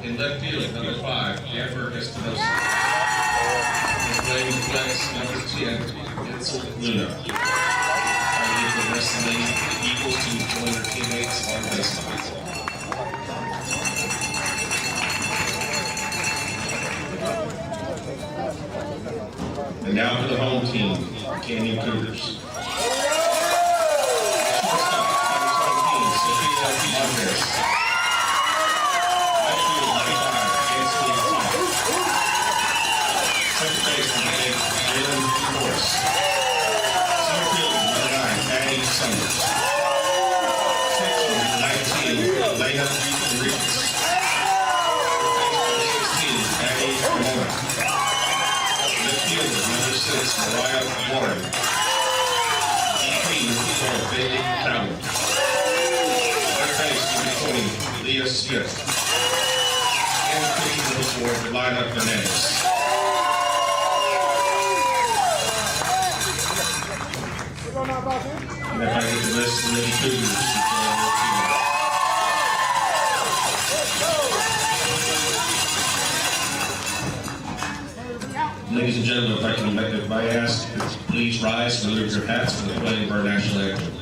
In left field, number 5, Amber Espinosa. In playing flex, number 10, Edsel Luna. I leave the rest of the Eagles to join their teammates on baseline. And now for the home team, Canyon Cougars. Mariah Warren. Bailey Brown. Leah Smith. And the for Lila Fernandez. And if I get the list of the Cougars, ladies and gentlemen, if I ask, please rise and lift your hats for the playing of our national anthem.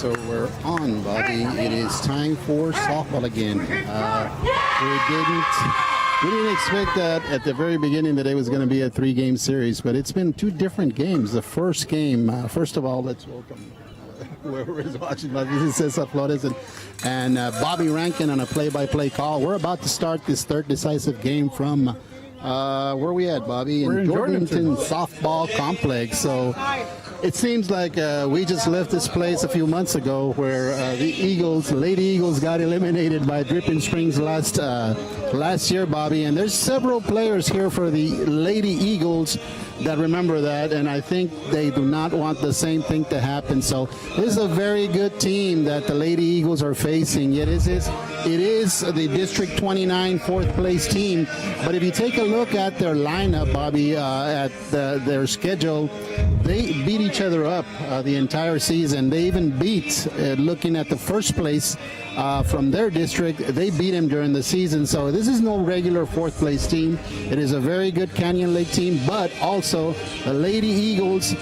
So we're on, Bobby. It is time for softball again. We didn't expect that at the very beginning that it was going to be a 3-game series, but it's been 2 different games. The first game, first of all, let's welcome whoever is watching. This is Cesar Flores and Bobby Rankin on a play-by-play call. We're about to start this third decisive game from where are we at, Bobby? We're in Jordanton Softball Complex. So it seems like we just left this place a few months ago where the Lady Eagles got eliminated by Dripping Springs last year, Bobby. And there's several players here for the Lady Eagles that remember that, and I think they do not want the same thing to happen. So this is a very good team that the Lady Eagles are facing. It is the District 29 4th place team, but if you take a look at their lineup, Bobby, at their schedule, they beat each other up the entire season. They even beat, looking at the first place from their district, they beat them during the season. So this is no regular 4th place team. It is a very good Canyon Lake team, but also the Lady Eagles,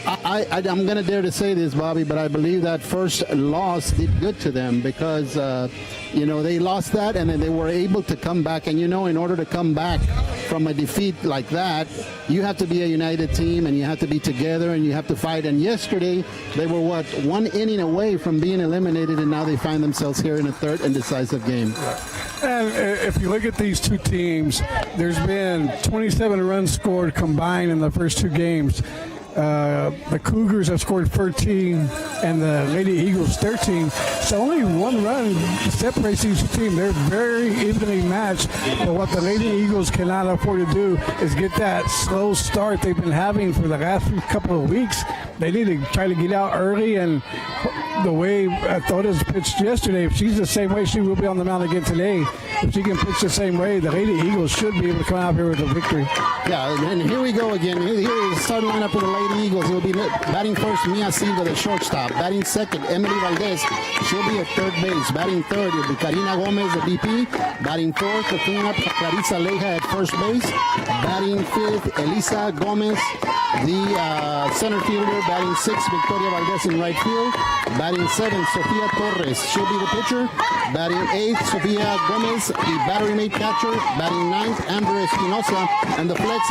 I'm going to dare to say this, Bobby, but I believe that first loss did good to them because, they lost that and then they were able to come back. And, in order to come back from a defeat like that, you have to be a united team and you have to be together and you have to fight. And yesterday, they were, 1 inning away from being eliminated, and now they find themselves here in a third and decisive game. And if you look at these 2 teams, there's been 27 runs scored combined in the first 2 games. The Cougars have scored 13 and the Lady Eagles 13. So only 1 run separates each team. They're very evenly matched. But what the Lady Eagles cannot afford to do is get that slow start they've been having for the last couple of weeks. They need to try to get out early, and the way Thoda's pitched yesterday, if she's the same way, she will be on the mound again today. If she can pitch the same way, the Lady Eagles should be able to come out here with a victory. Yeah, and here we go again. Here is the starting lineup for the Lady Eagles. It will be batting first, Mia Silva, the shortstop. Batting second, Emily Valdez. She'll be at third base. Batting third, it will be Karina Gomez, the VP. Batting fourth, the cleanup, Clarissa Leja at first base. Batting fifth, Elisa Gomez, the center fielder. Batting sixth, Victoria Valdez in right field. Batting seventh, Sofia Torres. She'll be the pitcher. Batting eighth, Sofia Gomez, the battery mate catcher. Batting ninth, Andrew Espinosa. And the flex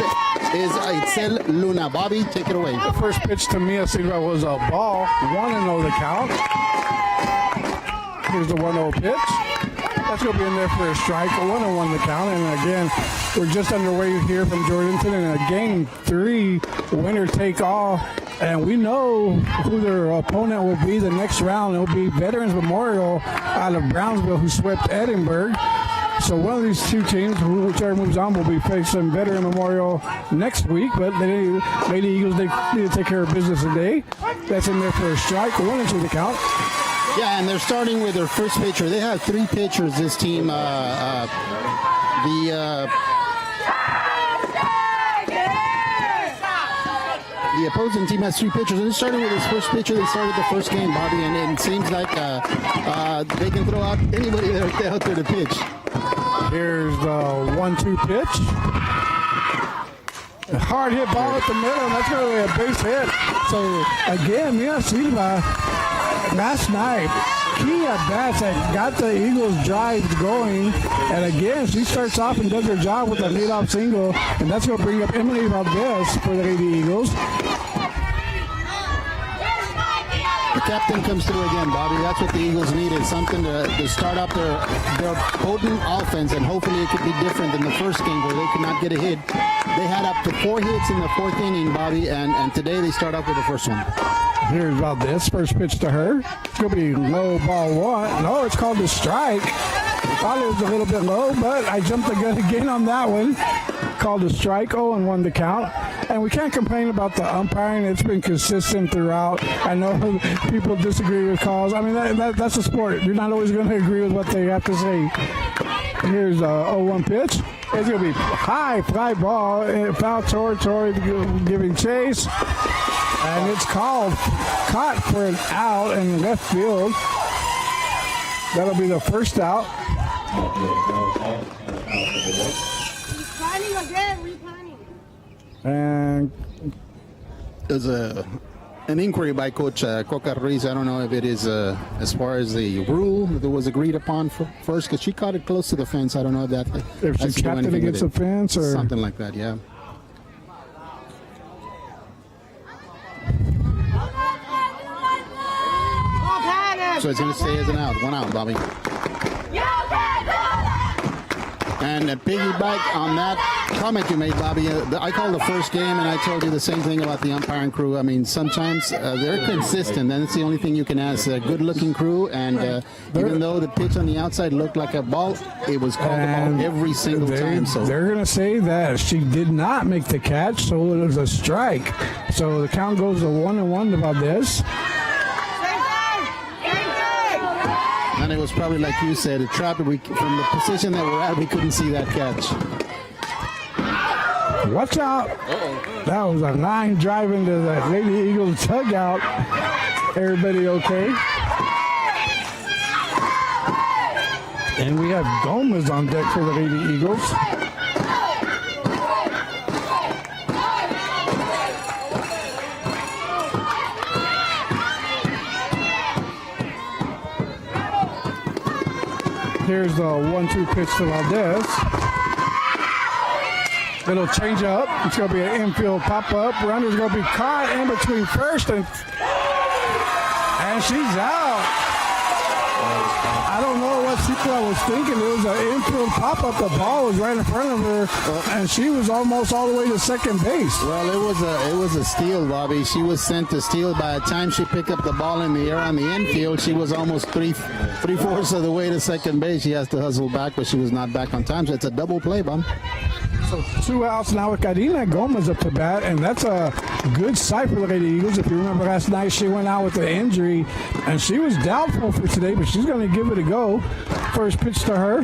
is Itzel Luna. Bobby, take it away. The first pitch to Mia Silva was a ball. 1-0 the count. Here's the 1-0 pitch. That's going to be in there for a strike. 1-1 the count. And again, we're just underway here from Jordanton in a game 3, winner take all. And we know who their opponent will be the next round. It'll be Veterans Memorial out of Brownsville, who swept Edinburgh. So one of these 2 teams, whichever moves on, will be facing Veteran Memorial next week. But the Lady Eagles, they need to take care of business today. That's in there for a strike. 1-2 the count. Yeah, and they're starting with their first pitcher. They have 3 pitchers, this team. The opposing team has 3 pitchers, and they're starting with his first pitcher. They started the first game, Bobby, and it seems like they can throw out anybody out there to pitch. Here's the 1-2 pitch. A hard hit ball at the middle, and that's going to be a base hit. So, again, Mia Silva, last night, key at bats that got the Eagles' drives going. And again, she starts off and does her job with a leadoff single, and that's going to bring up Emily Valdez for the Lady Eagles. The captain comes through again, Bobby. That's what the Eagles needed, something to start up their potent offense, and hopefully it could be different than the first game where they could not get a hit. They had up to 4 hits in the 4th inning, Bobby, and today they start off with the first one. Here's Valdez, first pitch to her. It's going to be low, ball 1. No, it's called a strike. I thought it was a little bit low, but I jumped the gun again on that one. Called a strike, 0-1 the count. And we can't complain about the umpiring. It's been consistent throughout. I know people disagree with calls. I mean, that's a sport. You're not always going to agree with what they have to say. Here's a 0-1 pitch. It's going to be high fly ball, foul territory, giving chase. And it's caught for an out in left field. That'll be the first out. Replanning again, replanning. And There's a an inquiry by Coach Coca Ruiz. I don't know if it is as far as the rule that was agreed upon first, because she caught it close to the fence. I don't know if that If has she to do tapped it anything with against the fence or something like that. Yeah. So it's going to stay as an out. One out, Bobby. And a piggyback on that comment you made, Bobby. I called the first game, and I told you the same thing about the umpiring crew. I mean, sometimes they're consistent, and it's the only thing you can ask. A good-looking crew, and even though the pitch on the outside looked like a ball, it was called a ball every single time. So they're going to say that she did not make the catch, so it was a strike. So the count goes to 1-1 about this. And it was probably like you said, a trap. From the position that we're at, we couldn't see that catch. Watch out. That was a line drive into the Lady Eagles dugout. Everybody okay? And we have Gomez on deck for the Lady Eagles. Here's the 1-2 pitch to Valdez. It'll change up. It's going to be an infield pop-up. Runner's going to be caught in between first and she's out. I don't know what she was thinking. It was an infield pop-up. The ball was right in front of her, and she was almost all the way to second base. Well, it was a steal, Bobby. She was sent to steal. By the time she picked up the ball in the air on the infield, she was almost three-fourths of the way to second base. She has to hustle back, but she was not back on time. So it's a double play, Bob. So 2 outs now with Karina Gomez up to bat, and that's a good sight for the Lady Eagles. If you remember last night, she went out with an injury, and she was doubtful for today, but she's going to give it a go. First pitch to her.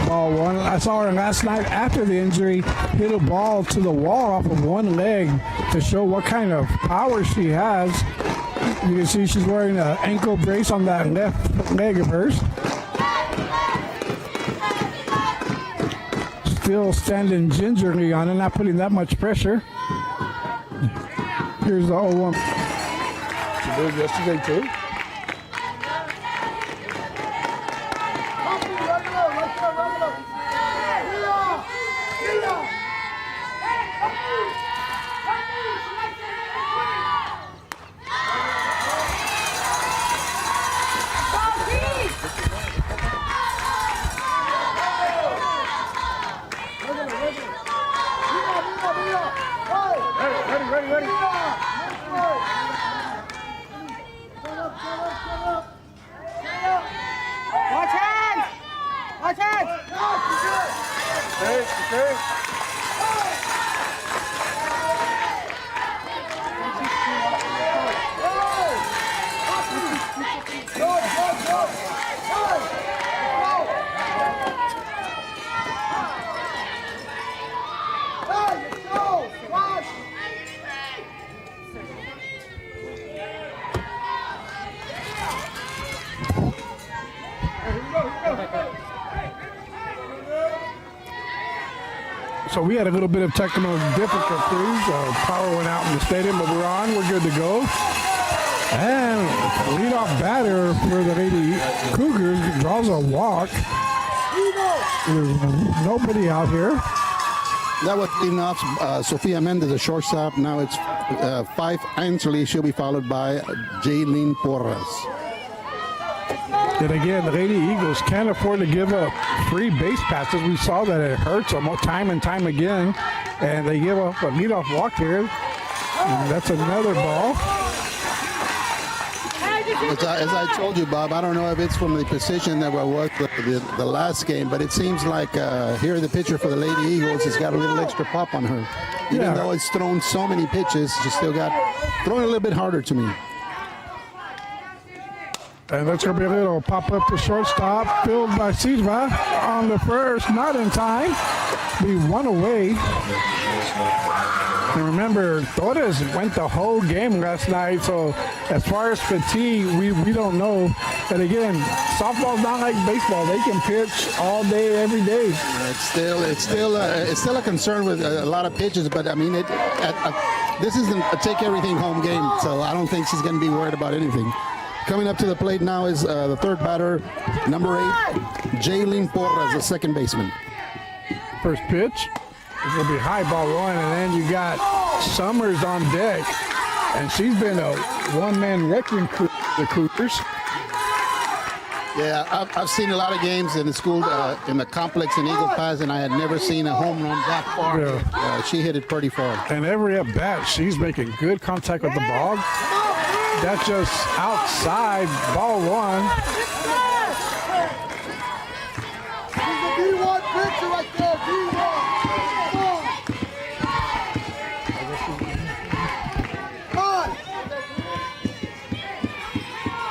Ball one. I saw her last night after the injury hit a ball to the wall off of one leg to show what kind of power she has. You can see she's wearing an ankle brace on that left leg of hers. Still standing gingerly on it, not putting that much pressure. Here's the 0-1. She did yesterday too. Ready. Watch hands! Okay. So we had a little bit of technical difficulties. Power went out in the stadium, but we're on. We're good to go. And leadoff batter for the Lady Cougars draws a walk. There's nobody out here. That was leading off Sofia Mendez, the shortstop. Now it's Fife Ansley. She'll be followed by Jaylene Porras. And again, the Lady Eagles can't afford to give up free base passes. We saw that it hurts them time and time again. And they give up a leadoff walk here. And that's another ball. As I told you, Bob, I don't know if it's from the position that was the last game, but it seems like here the pitcher for the Lady Eagles has got a little extra pop on her. Even though it's thrown so many pitches, she still got thrown a little bit harder to me. And that's going to be a little pop-up to shortstop, filled by Silva on the first, not in time. Be one away. And remember, Torres went the whole game last night, so as far as fatigue, we don't know. But again, softball's not like baseball. They can pitch all day, every day. It's still a concern with a lot of pitches, but I mean, this isn't a take everything home game, so I don't think she's going to be worried about anything. Coming up to the plate now is the third batter, number 8, Jaylene Porras, the second baseman. First pitch is going to be high, ball 1, and then you got Summers on deck, and she's been a one-man wrecking crew for the Cougars. Yeah, I've seen a lot of games in the school, in the complex in Eagle Pass, and I had never seen a home run that far. Yeah. She hit it pretty far. And every at bat, she's making good contact with the ball. That's just outside, ball 1.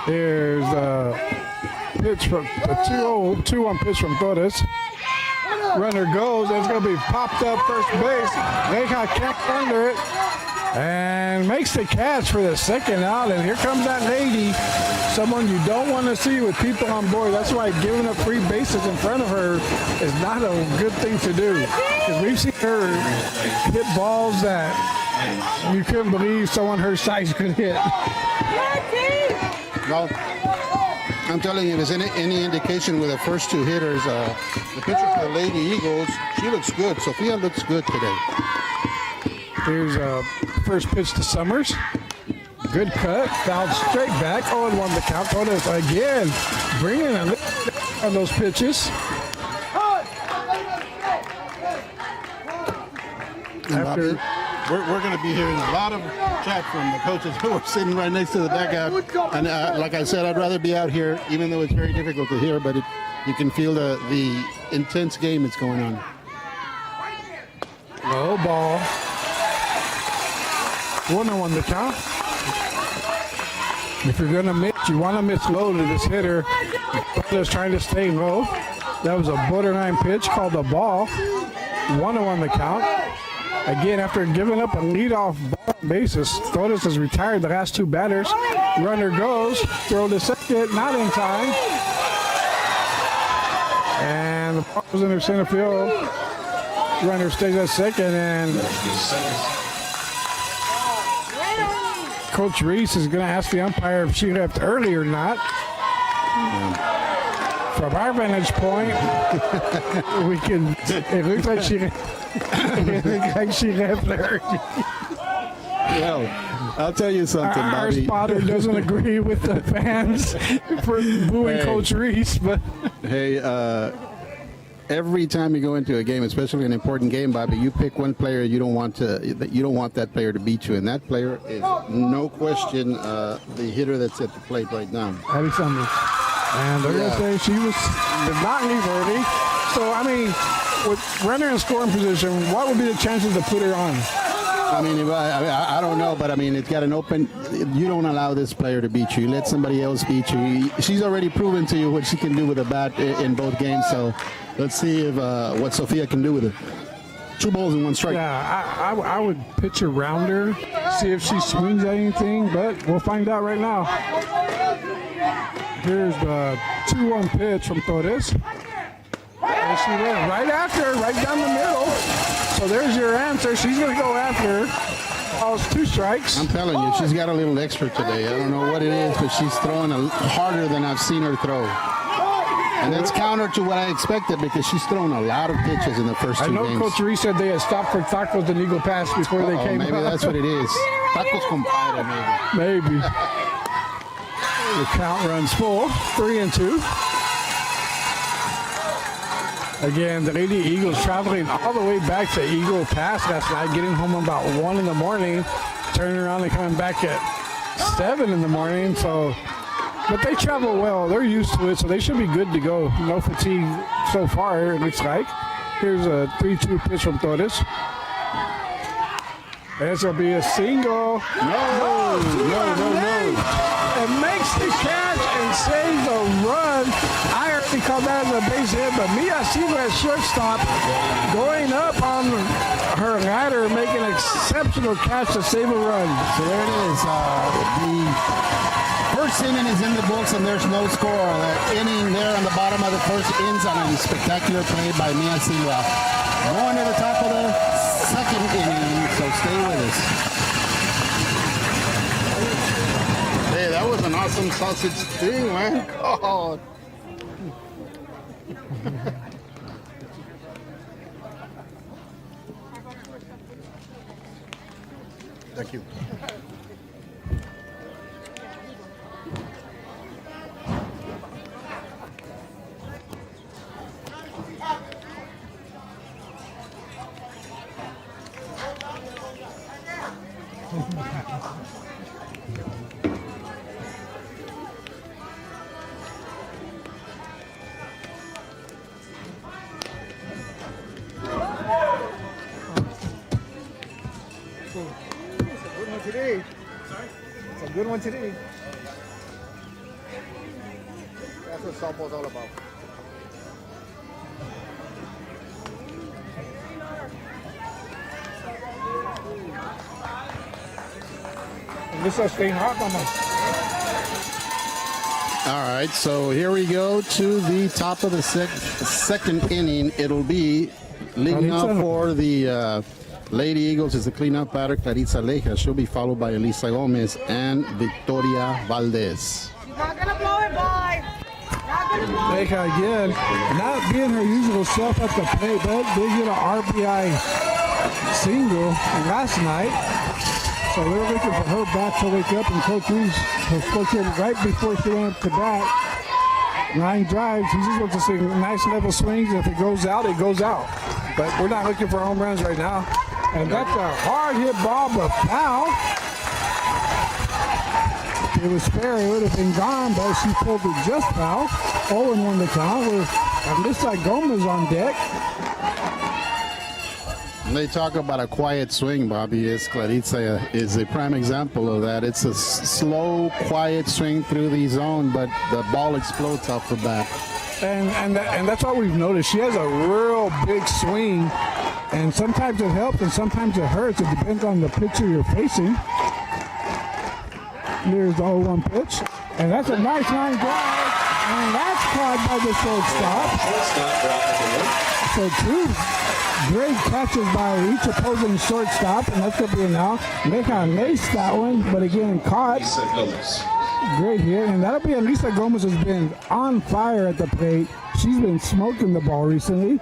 Here's a pitch from a 2-1 pitch from Torres. Runner goes, and it's going to be popped up first base. Reja can't under it and makes the catch for the second out. And here comes that lady, someone you don't want to see with people on board. That's why giving up free bases in front of her is not a good thing to do, because we've seen her hit balls that you couldn't believe someone her size could hit. Well, I'm telling you, if there's any indication with the first 2 hitters, the pitcher for the Lady Eagles, she looks good. Sophia looks good today. Here's a first pitch to Summers. Good cut, fouled straight back. 0-1 the count. Torres again, bringing a little on those pitches. After we're going to be hearing a lot of chat from the coaches who are sitting right next to the dugout. And like I said, I'd rather be out here, even though it's very difficult to hear, but you can feel the intense game that's going on. Low ball. 1-1 the count. If you're going to miss, you want to miss low to this hitter. Just trying to stay low. That was a borderline pitch called a ball. 1-1 the count. Again, after giving up a leadoff ball on bases, Torres has retired the last 2 batters. Runner goes, throw to second, not in time. And the ball goes into center field. Runner stays at second, and Coach Reese is going to ask the umpire if she left early or not. From our vantage point, it looks like she left early. Well, I'll tell you something, Our Bobby. spotter doesn't agree with the fans for booing Coach Reese, but Hey, every time you go into a game, especially an important game, Bobby, you pick one player you don't want that player to beat you, and that player is no question the hitter that's at the plate right now. Abby Summers. And they're going to say she did not leave early. So, I mean, with runner in scoring position, what would be the chances to put her on? I mean, I don't know, but I mean, it's got an open. You don't allow this player to beat you. You let somebody else beat you. She's already proven to you what she can do with a bat in both games. So let's see if what Sophia can do with it. 2 balls and 1 strike. Yeah, I would pitch around her, see if she swings at anything, but we'll find out right now. Here's the 2-1 pitch from Torres. And she went right after her, right down the middle. So there's your answer. She's going to go after her. Balls 2 strikes. I'm telling you, she's got a little extra today. I don't know what it is, but she's throwing harder than I've seen her throw. And that's counter to what I expected, because she's thrown a lot of pitches in the first 2 games. I know Coach Reese said they had stopped for tacos in Eagle Pass before they came maybe up. that's what it is. Tacos con padre, Maybe. The count runs full, 3-2. Again, the Lady Eagles traveling all the way back to Eagle Pass last night, getting home about 1 in the morning, turning around and coming back at 7 in the morning. So, but they travel well. They're used to it, so they should be good to go. No fatigue so far, it looks like. Here's a 3-2 pitch from Torres. This will be a single. No. And makes the catch and saves a run. I already called that as a base hit, but Mia Silva at shortstop going up on her ladder, making an exceptional catch to save a run. So there it is. The first inning is in the books, and there's no score. That inning there on the bottom of the first ends on a spectacular play by Mia Silva. Going to the top of the second inning, so stay with us. an awesome sausage string, man. God. Thank you. Today. It's a good one today. That's what softball's all about. And this is staying hot, Mama. All right, so here we go to the top of the second inning. It'll be leading up for the Lady Eagles is the cleanup batter, Clarissa Leja. She'll be followed by Elisa Gomez and Victoria Valdez. Not gonna blow it, boy. Not gonna blow it. Leja again, not being her usual self at the plate, but they get an RBI single last night. So they're looking for her bat to wake up, and Coach Reese has spoken right before she went up to bat. 9 drives. He just wants to see nice level swings. If it goes out, it goes out. But we're not looking for home runs right now. And that's a hard hit ball, but foul. It was fair. It would have been gone, but she pulled it just foul. 0-1 the count with Alyssa Gomez on deck. They talk about a quiet swing, Bobby. Yes, Clarissa is a prime example of that. It's a slow, quiet swing through the zone, but the ball explodes off the bat. And that's what we've noticed. She has a real big swing, and sometimes it helps and sometimes it hurts. It depends on the pitcher you're facing. Here's the 0-1 pitch, and that's a nice line drive, and that's caught by the shortstop. So two great catches by each opposing shortstop, and that's going to be an out. They kind of laced that one, but again caught. Great hit, and that'll be Elisa Gomez has been on fire at the plate. She's been smoking the ball recently.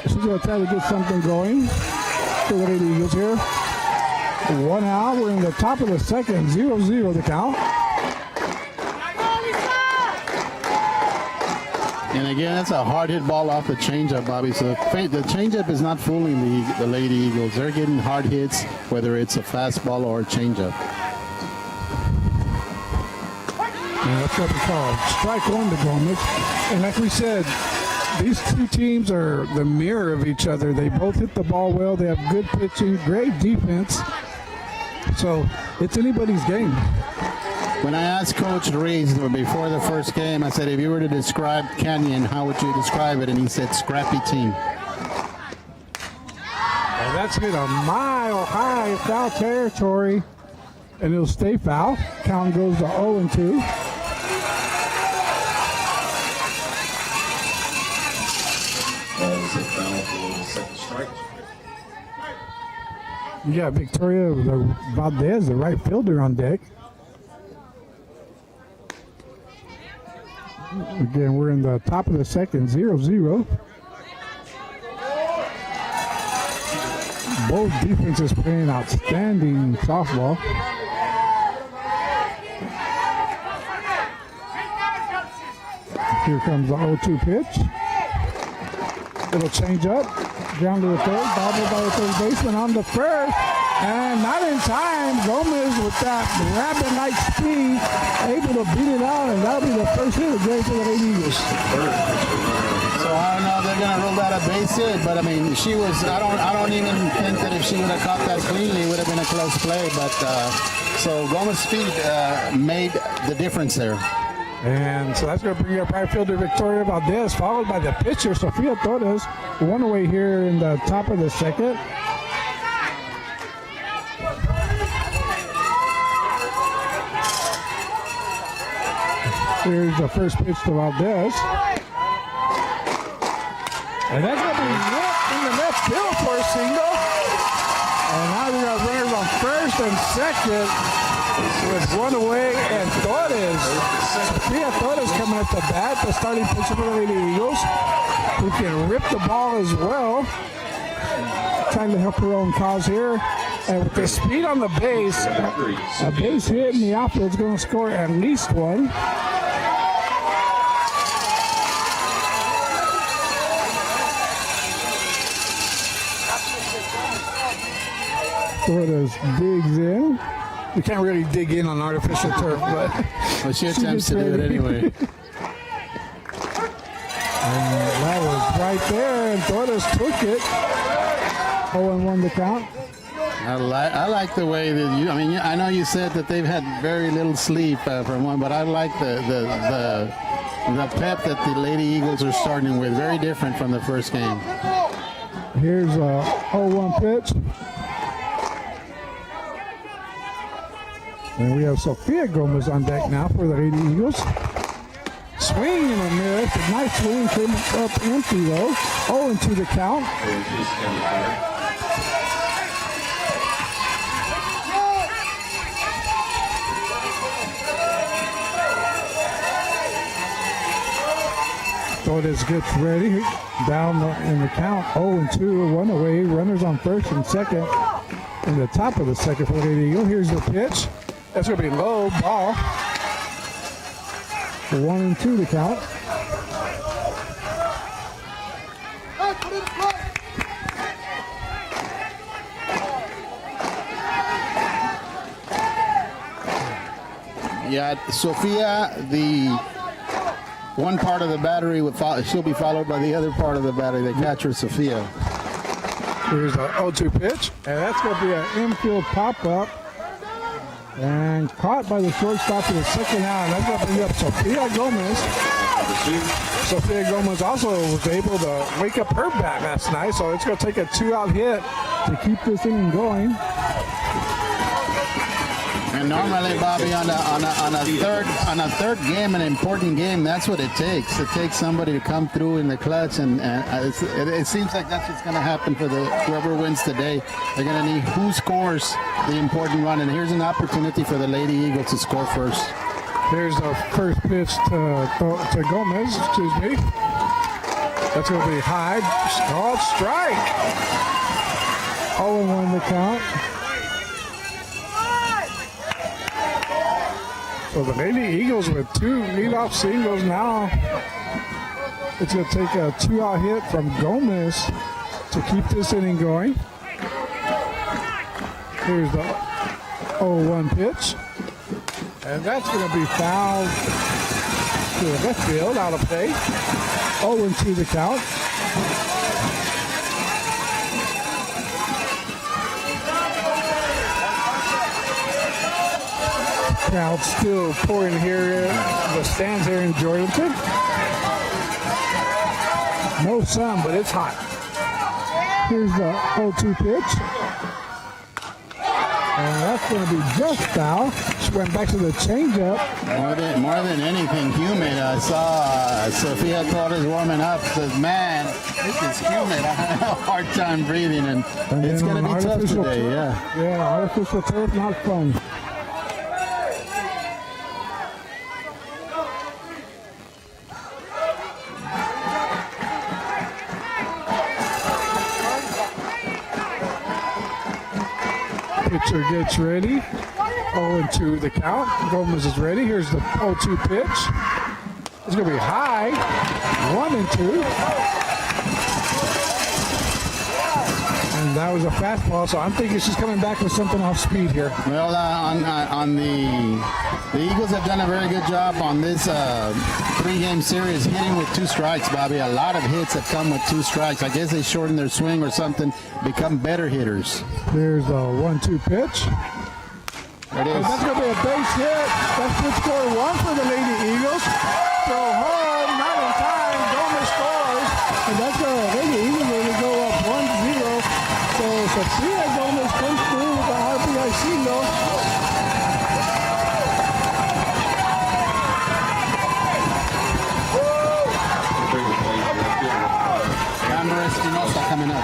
She's going to try to get something going for the Lady Eagles here. 1 out. We're in the top of the second. 0-0 the count. And again, that's a hard hit ball off the changeup, Bobby. So the changeup is not fooling the Lady Eagles. They're getting hard hits, whether it's a fastball or a changeup. And that's what we call strike one to Gomez. And like we said, these two teams are the mirror of each other. They both hit the ball well. They have good pitching, great defense. So it's anybody's game. When I asked Coach Reese before the first game, I said, if you were to describe Canyon, how would you describe it? And he said, scrappy team. And that's hit a mile high foul territory, and it'll stay foul. Count goes to 0-2. You got Victoria Valdez, the right fielder, on deck. Again, we're in the top of the second, 0-0. Both defenses playing outstanding softball. Here comes the 0-2 pitch. It'll change up. Down to the third. Bobbled by the third baseman on the first. And not in time. Gomez with that rabbit-like speed able to beat it out. And that'll be the first hit of the day for the Lady Eagles. So I don't know, they're gonna rule that a base hit, but I mean, she was. I don't even think that if she would have caught that cleanly, it would have been a close play. But so Gomez's speed made the difference there. And so that's going to bring up right fielder Victoria Valdez, followed by the pitcher Sofia Torres. One away here in the top of the second. Here's the first pitch to Valdez. And that's going to be ripped in the left field for a single. And now we got runners on first and second. with one away, and Torres. Sophia Torres coming at the bat, the starting pitcher for the Lady Eagles, who can rip the ball as well. Trying to help her own cause here. And with the speed on the base, a base hit in the outfield is going to score at least one. Torres digs in. You can't really dig in on artificial turf, but Well, she attempts to do it anyway. And that was right there, and Torres took it. 0-1 the count. I like the way that you. I mean, I know you said that they've had very little sleep from one, but I like the pep that the Lady Eagles are starting with. Very different from the first game. Here's a 0-1 pitch. And we have Sophia Gomez on deck now for the Lady Eagles. Swing and a miss. A nice swing, came up empty though. 0-2 the count. Torres gets ready. Down in the count. 0-2. One away. Runners on first and second. In the top of the second for the Lady Eagle. Here's the pitch. That's going to be low ball. 1-2 the count. Yeah, Sophia, the one part of the battery she'll be followed by the other part of the battery. The catcher, Sophia. Here's the 0-2 pitch, and that's going to be an infield pop-up. And caught by the shortstop in the second out. And that's going to bring up Sophia Gomez. Sophia Gomez also was able to wake up her bat last night, so it's going to take a 2-out hit to keep this inning going. And normally, Bobby, on a third game, an important game, that's what it takes. It takes somebody to come through in the clutch, and it seems like that's what's going to happen for whoever wins today. They're going to need who scores the important run, and here's an opportunity for the Lady Eagles to score first. There's the first pitch to Gomez, excuse me. That's going to be high. Called strike. 0-1 the count. So the Lady Eagles with 2 leadoff singles now. It's going to take a 2-out hit from Gomez to keep this inning going. Here's the 0-1 pitch. And that's going to be fouled to the left field, out of play. 0-2 the count. Crowd still pouring here, the stands here in Jordanton. No sun, but it's hot. Here's the 0-2 pitch. And that's going to be just foul. She went back to the changeup. More than anything, humid. I saw Sophia Torres warming up. Says, man, this is humid. I have a hard time breathing, and it's going to be tough today. Yeah, artificial turf, not fun. Pitcher gets ready. 0-2 the count. Gomez is ready. Here's the 0-2 pitch. It's going to be high. 1-2. And that was a fastball, so I'm thinking she's coming back with something off speed here. Well, on the Eagles have done a very good job on this 3-game series, hitting with 2 strikes, Bobby. A lot of hits have come with 2 strikes. I guess they shorten their swing or something, become better hitters. There's a 1-2 pitch. There it is. And that's going to be a base hit. That's good score 1 for the Lady Eagles. Throw home, not in time. Gomez scores. And that's the Lady Eagles going to go up 1-0. So Sophia Gomez comes through with the RBI single. Coming up.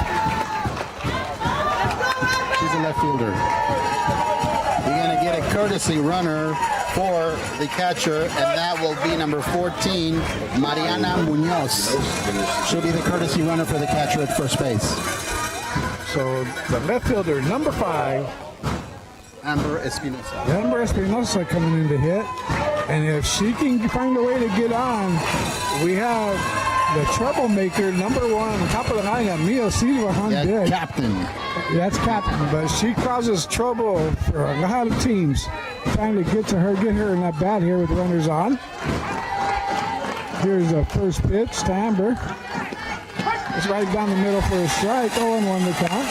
She's a left fielder. You're going to get a courtesy runner for the catcher, and that will be number 14, Mariana Munoz. She'll be the courtesy runner for the catcher at first base. So the left fielder, number 5, Amber Espinosa. Amber Espinosa coming in to hit. And if she can find a way to get on, we have the troublemaker, number 1, top of the lineup, Mia Silva on deck. Captain. That's captain, but she causes trouble for a lot of teams. Trying to get to her, get her in that bat here with runners on. Here's the first pitch to Amber. It's right down the middle for a strike. 0-1 the count.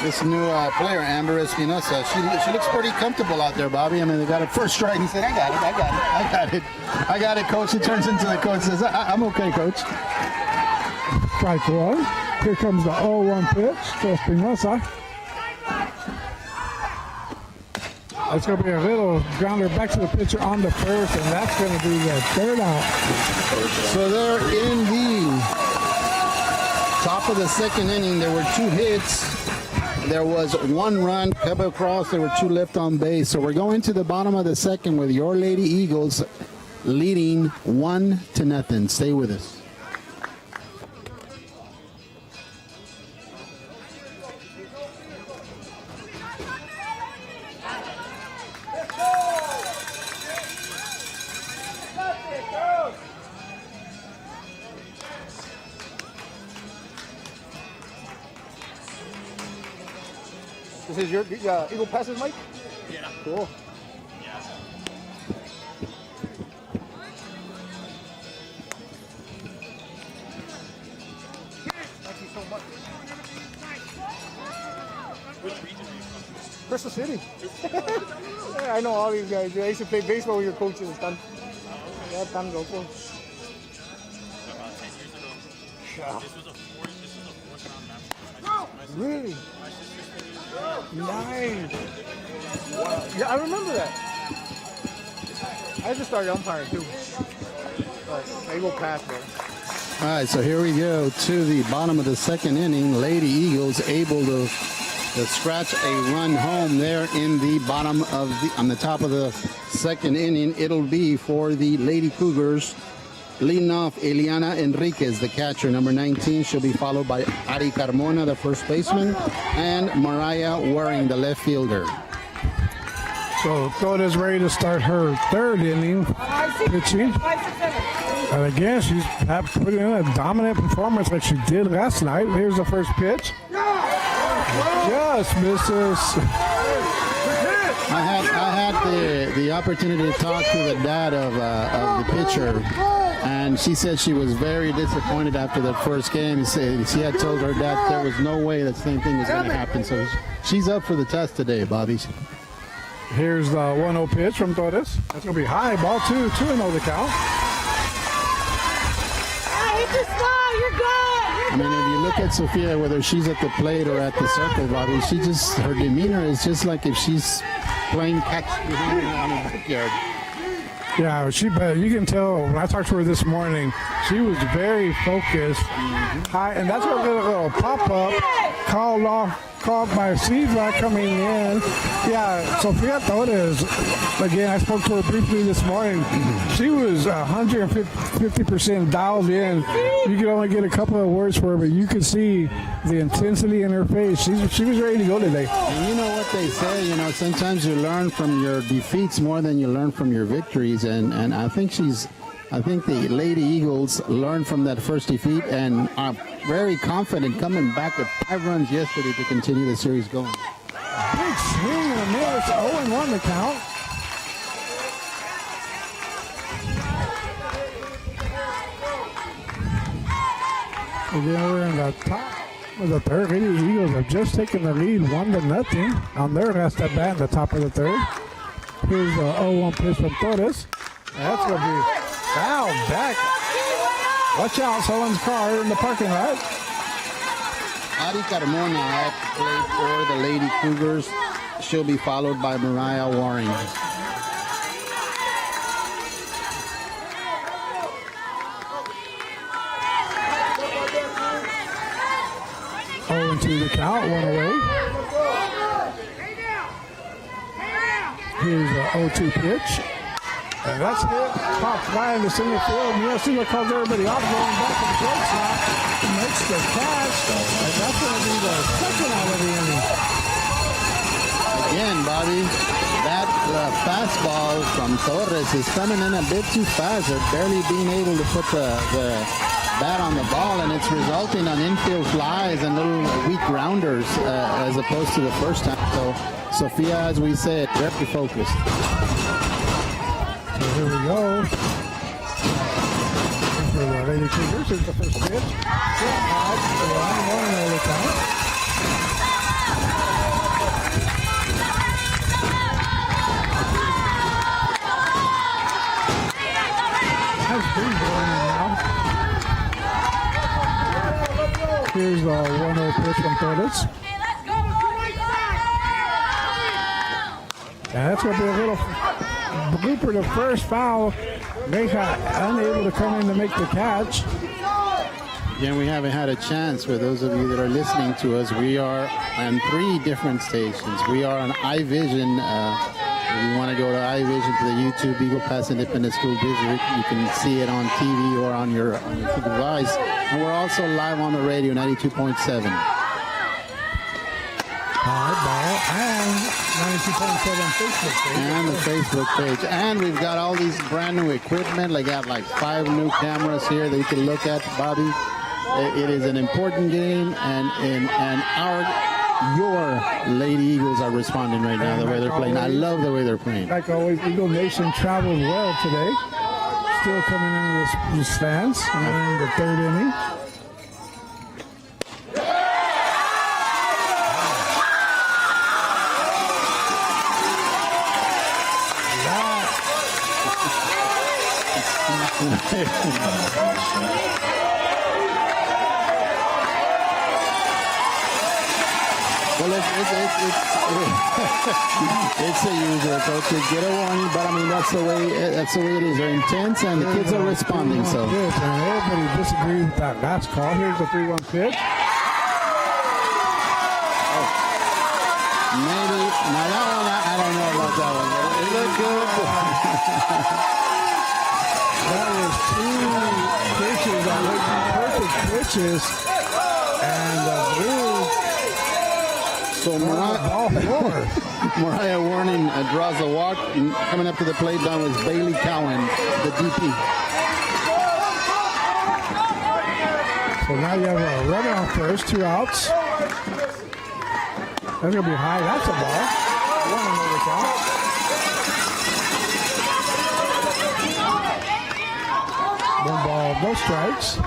This new player, Amber Espinosa, she looks pretty comfortable out there, Bobby. I mean, they got it first strike. He said, I got it, coach. He turns into the coach, says, I'm okay, coach. Strike 1. Here comes the 0-1 pitch to Espinosa. That's going to be a little grounder back to the pitcher on the first, and that's going to be the third out. So they're in the top of the second inning. There were 2 hits. There was 1 run come across. There were 2 left on base. So we're going to the bottom of the second with your Lady Eagles leading 1-0. Stay with us. This is your Eagle passes, Mike? Yeah. Cool. Yeah. Thank you so much. Which region are you from? Bristol City. Yeah, I know all these guys. I used to play baseball with your coaches and stuff. Yeah, tan loco. About 10 years ago. Yeah. This was a fourth round match. Really? My sister's Nice. Wow. Yeah, I remember that. I just started umpiring too. But Eagle pass, bro. All right, so here we go to the bottom of the second inning. Lady Eagles able to scratch a run home there in the bottom of on the top of the second inning. It'll be for the Lady Cougars. Leading off, Eliana Enriquez, the catcher, number 19. She'll be followed by Ari Carmona, the first baseman, and Mariah Waring, the left fielder. So Coda's ready to start her third inning pitching. And again, she's put in a dominant performance like she did last night. Here's the first pitch. Just misses. I had the opportunity to talk to the dad of the pitcher, and she said she was very disappointed after the first game. He said she had told her dad there was no way that same thing was going to happen. So she's up for the test today, Bobby. Here's the 1-0 pitch from Torres. That's going to be high. Ball 2, 2-0 the count. Hit the star, you're good. I mean, if you look at Sophia, whether she's at the plate or at the circle, Bobby, her demeanor is just like if she's playing catch behind on the backyard. Yeah, you can tell when I talked to her this morning, she was very focused. High, and that's what a little pop-up called by Silva coming in. Yeah, Sofia Torres, again, I spoke to her briefly this morning. She was 150% dialed in. You could only get a couple of words for her, but you could see the intensity in her face. She was ready to go today. And you know what they say, sometimes you learn from your defeats more than you learn from your victories. And I think the Lady Eagles learned from that first defeat and are very confident coming back with 5 runs yesterday to continue the series going. Big swing and a miss. 0-1 the count. Again, we're in the top of the third. Lady Eagles have just taken the lead 1-0 on their last at bat in the top of the third. Here's the 0-1 pitch from Torres. That's going to be foul back. Watch out, someone's car in the parking lot. Ari Carmona at play for the Lady Cougars. She'll be followed by Mariah Waring. To the count, 1 away. 0-2 pitch. And that's it. Pop fly into center field. Mussina calls everybody off, going back to the shortstop. Makes the catch. And that's going to be the second out of the inning. Again, Bobby, that fastball from Torres is coming in a bit too fast. They're barely being able to put the bat on the ball, and it's resulting on infield flies and little weak grounders as opposed to the first time. So Sophia, as we said, very focused. So here we go. For the Lady Cougars, here's the first pitch. Out, 1-1 the count. That's Green going in now. Here's the 1-0 pitch from Torres. And that's going to be a little blooper. The first foul. They got unable to come in to make the catch. Again, we haven't had a chance. For those of you that are listening to us, we are on 3 different stations. We are on iVision. If you want to go to iVision to the YouTube Eagle Pass Independent School District, you can see it on TV or on your device. And we're also live on the radio, 92.7. High ball and 92.7 Facebook page. And the Facebook page. And we've got all these brand new equipment. I got like 5 new cameras here that you can look at, Bobby. It is an important game, and your Lady Eagles are responding right now the way they're playing. I love the way they're playing. Like always, Eagle Nation traveled well today. Still coming into the stands in the 3rd inning. Well, it's the usual. Coaches get a warning, but I mean that's the way it is. They're intense, and the kids are responding. So everybody disagrees with that last call. Here's the 3-1 pitch. Maybe now that one I don't know about that one. It looked good. That was 2 pitches that looked perfect pitches, and the blue. So Mariah Warning draws a walk. Coming up to the plate down was Bailey Cowan, the DP. So now you have a runner on first, 2 outs. That's going to be high. That's a ball. 1 ball, no strikes.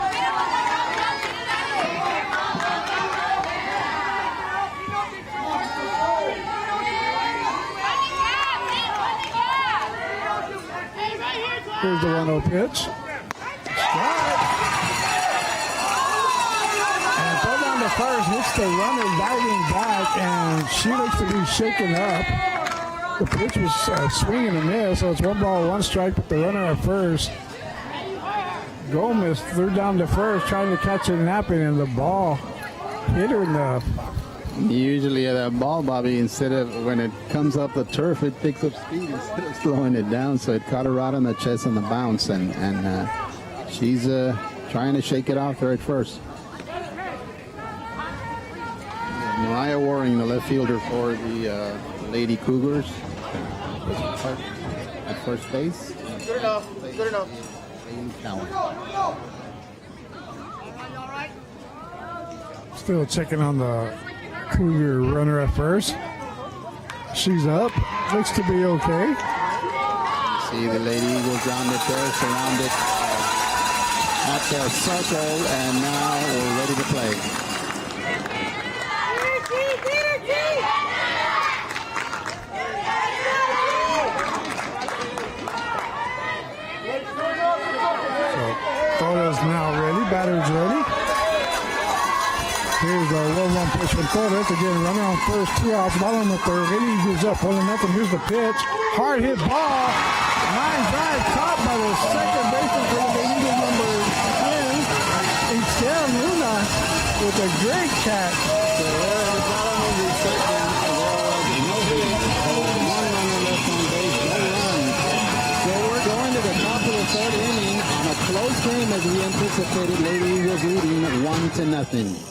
Here's the 1-0 pitch. Strike. And throw down the first, hits the runner diving back, and she looks to be shaken up. The pitch was swing and a miss, so it's 1 ball, 1 strike, but the runner at first. Gomez threw down the first, trying to catch it napping, and the ball hit her in the. Usually that ball, Bobby, instead of when it comes up the turf, it picks up speed instead of slowing it down. So it caught her right on the chest on the bounce, and she's trying to shake it off there at first. Mariah Waring, the left fielder for the Lady Cougars, at first base. Good enough. Good enough. Still checking on the Cougar runner at first. She's up. Looks to be okay. See the Lady Eagles rounded there, surrounded at their circle, and now we're ready to play. Torres now ready. Batter's ready. Here's a 1-1 pitch from Torres. Again, runner on first, 2 outs. Ball on the 3rd. Lady Eagles up 1-0. Here's the pitch. Hard hit ball. Line drive caught by the second baseman for the Lady Eagles, number 10. Excel Luna with a great catch. So there is not only the second, there was no hit, 1 runner left on base, no close game as we anticipated. Lady Eagles leading 1-0.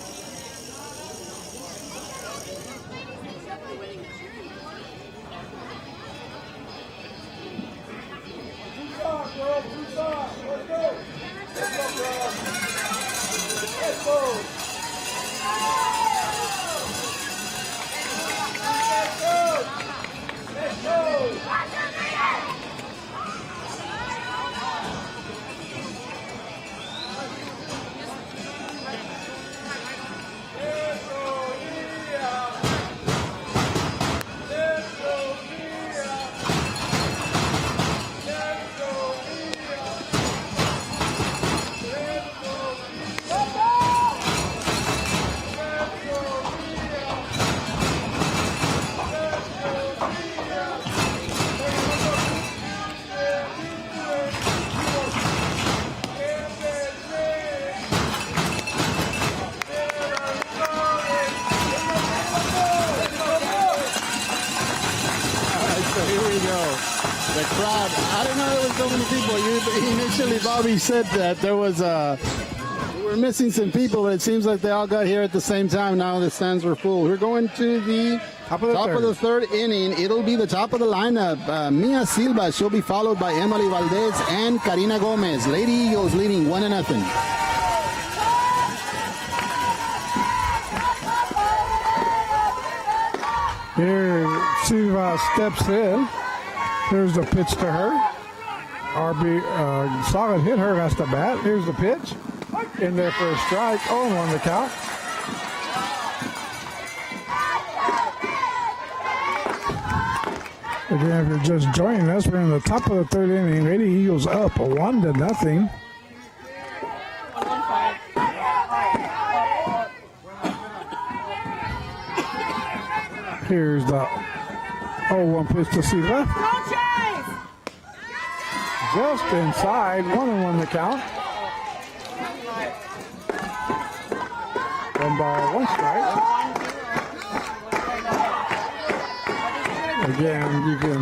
The crowd, I don't know there was so many people. Initially, Bobby said that there was we're missing some people, but it seems like they all got here at the same time. Now the stands were full. We're going to the top of the third inning. It'll be the top of the lineup. Mia Silva, she'll be followed by Emily Valdez and Karina Gomez. Lady Eagles leading 1-0. Here, Silva steps in. Here's the pitch to her. RB, solid hit her, has to bat. Here's the pitch. In there for a strike. 0-1 the count. Again, if you're just joining us, we're in the top of the third inning. Lady Eagles up 1-0. Here's the 0-1 pitch to Silva. Just inside, 1-1 the count. 1 ball, 1 strike. Again, you can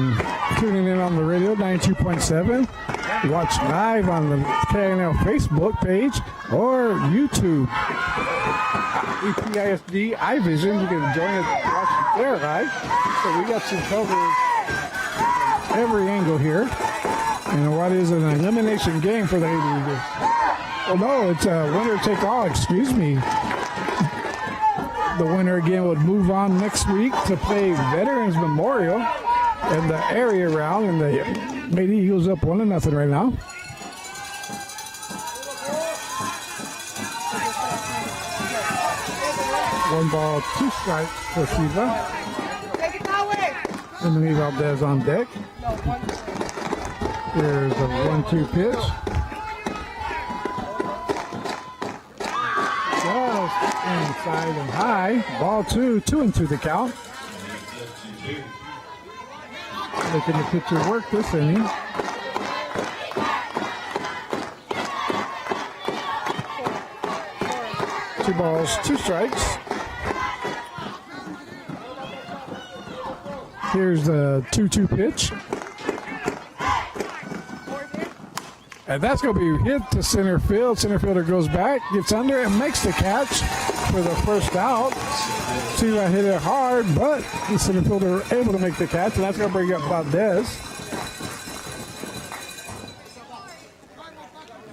tune in on the radio, 92.7. Watch live on the KNL Facebook page or YouTube. EPHS iVision, you can join us, watch it there live. So we got some coverage every angle here. And what is an elimination game for the Lady Eagles? Oh no, it's a winner take all, excuse me. The winner again would move on next week to play Veterans Memorial in the area round, and the Lady Eagles up 1-0 right now. One ball, 2 strikes for Silva. Take it that way. Emily Valdez on deck. Here's a 1-2 pitch. Just inside and high. Ball 2, 2-2 the count. Making the pitcher work this inning. Two balls, 2 strikes. Here's the 2-2 pitch. And that's going to be hit to center field. Center fielder goes back, gets under, and makes the catch for the first out. Silva hit it hard, but the center fielder able to make the catch, and that's going to bring up Valdez.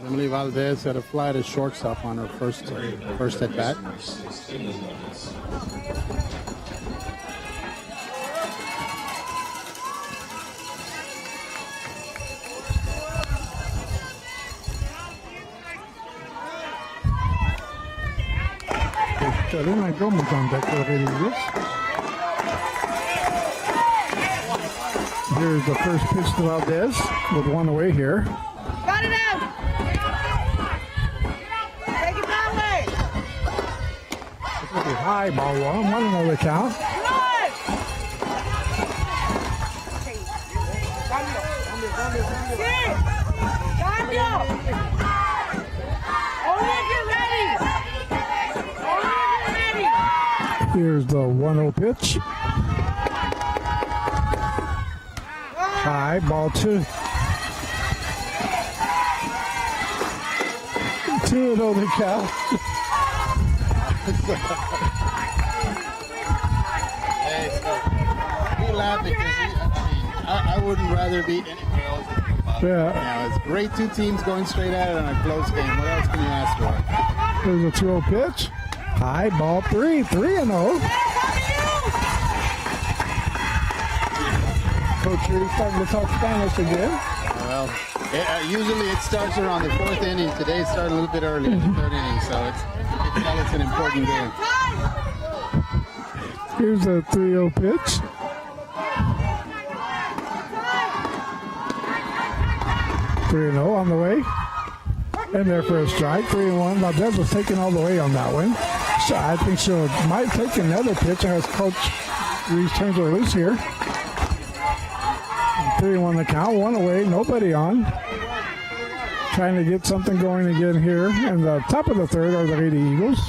Emily Valdez had a fly to shortstop on her first at bat. Karina Gomez on deck for the Lady Eagles. Here's the first pitch to Valdez with 1 away here. Got it out. Take it that way. It's going to be high, ball 1, 1-0 the count. Good. Cambio. Only if you're ready. Only if you're ready. Here's the 1-0 pitch. High, ball 2. 2-0 the count. Hey, so we laugh because I wouldn't rather be anywhere else. Yeah. Now, it's great two teams going straight at it on a close game. What else can you ask for? There's a 2-0 pitch. High ball 3-0. Coach Rudy starting to talk Spanish again. Well, usually it starts around the fourth inning. Today it started a little bit early in the third inning, so it's an important game. Here's a 3-0 pitch. Three-0 on the way. And there for a strike. 3-1. Valdez was taken all the way on that one. So I think she might take another pitch as Coach Reese turns her loose here. 3-1 the count. One away. Nobody on. Trying to get something going again here. And the top of the third are the Lady Eagles.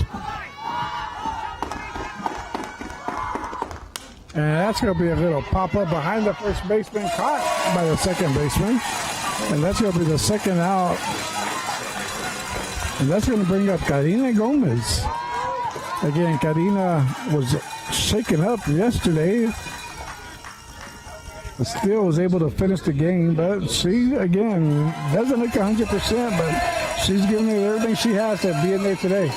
And that's going to be a little pop-up behind the first baseman, caught by the second baseman. And that's going to be the second out. And that's going to bring up Karina Gomez. Again, Karina was shaken up yesterday. But still was able to finish the game. But she, again, doesn't look 100%, but she's giving it everything she has to be in there today.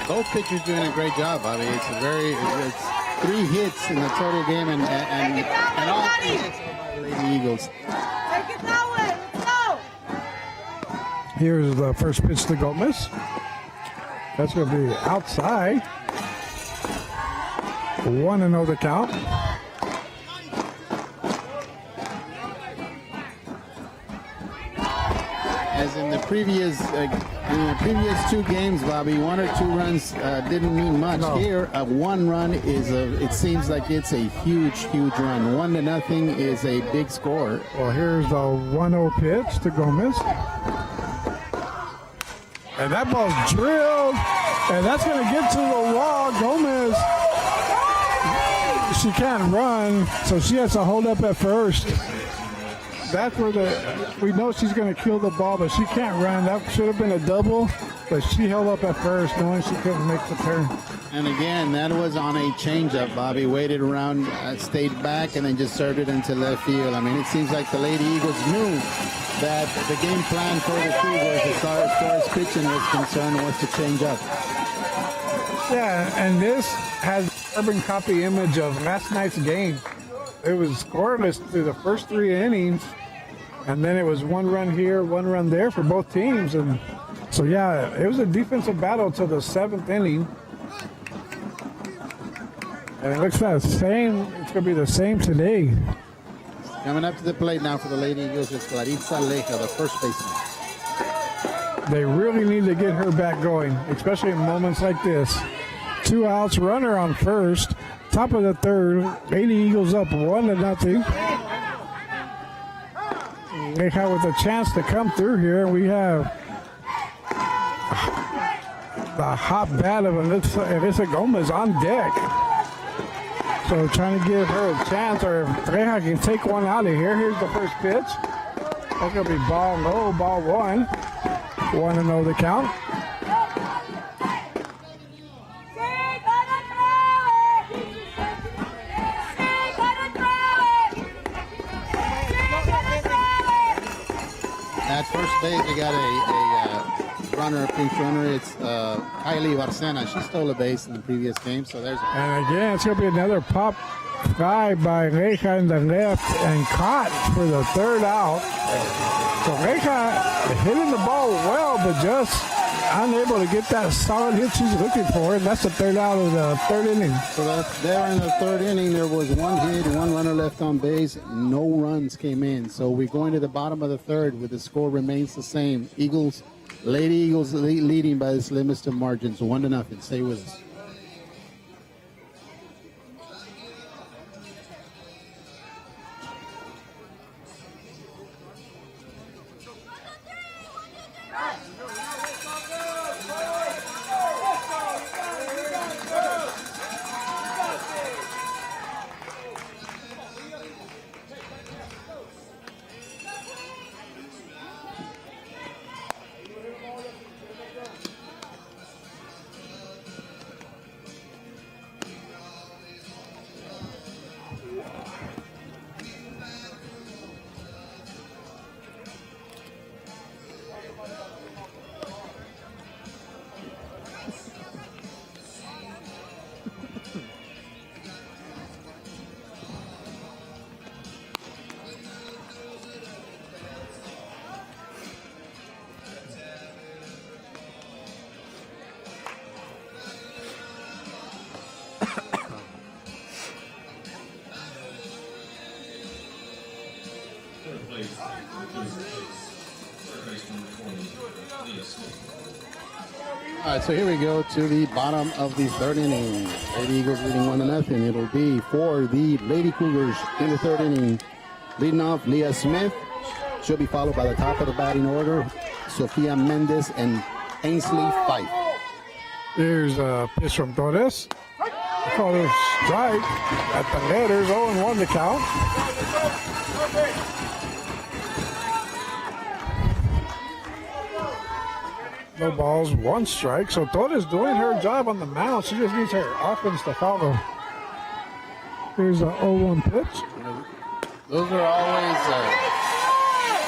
Both pitchers doing a great job, Bobby. It's 3 hits in the total game, and all 3 hits are by the Lady Eagles. Take it that way. Let's go. Here's the first pitch to Gomez. That's going to be outside. 1-0 the count. As in the previous 2 games, Bobby, 1 or 2 runs didn't mean much. No. Here, 1 run is it seems like it's a huge run. 1-0 is a big score. Well, here's the 1-0 pitch to Gomez. And that ball's drilled. And that's going to get to the wall. Gomez, she can't run, so she has to hold up at first. That's where we know she's going to kill the ball, but she can't run. That should have been a double, but she held up at first, knowing she couldn't make the turn. And again, that was on a changeup. Bobby waited around, stayed back, and then just served it into left field. I mean, it seems like the Lady Eagles knew that the game plan for the Cougars, as far as pitching was concerned, was to change up. Yeah, and this has urban copy image of last night's game. It was scoreless through the first 3 innings, and then it was 1 run here, 1 run there for both teams. And so, yeah, it was a defensive battle till the 7th inning. And it looks like it's going to be the same today. Coming up to the plate now for the Lady Eagles is Clarissa Leja, the first baseman. They really need to get her back going, especially in moments like this. 2 outs, runner on first. Top of the third, Lady Eagles up 1-0. They have with a chance to come through here. We have the hot bat of Alyssa Gomez on deck. So trying to give her a chance, or if Treja can take one out of here. Here's the first pitch. That's going to be ball low, ball 1. 1-0 the count. At first base, we got a runner, a pinch runner. It's Kylie Barcena. She stole a base in the previous game, so there's. And again, it's going to be another pop fly by Reja in the left and caught for the 3rd out. So Reja hitting the ball well, but just unable to get that solid hit she's looking for. And that's the 3rd out of the 3rd inning. So that's there in the 3rd inning. There was 1 hit, 1 runner left on base. No runs came in. So we're going to the bottom of the 3rd, where the score remains the same. Lady Eagles leading by the slimmest of margins, 1-0. Stay with us. base number 20, Leah Smith. All right, so here we go to the bottom of the third inning. Lady Eagles leading 1-0. It'll be for the Lady Cougars in the third inning. Leading off, Leah Smith. She'll be followed by the top of the batting order, Sofia Mendez and Ainsley Fife. There's a pitch from Torres. Called a strike at the letters. 0-1 the count. No balls, 1 strike. So Torres doing her job on the mound. She just needs her offense to follow. Here's a 0-1 pitch. Those are always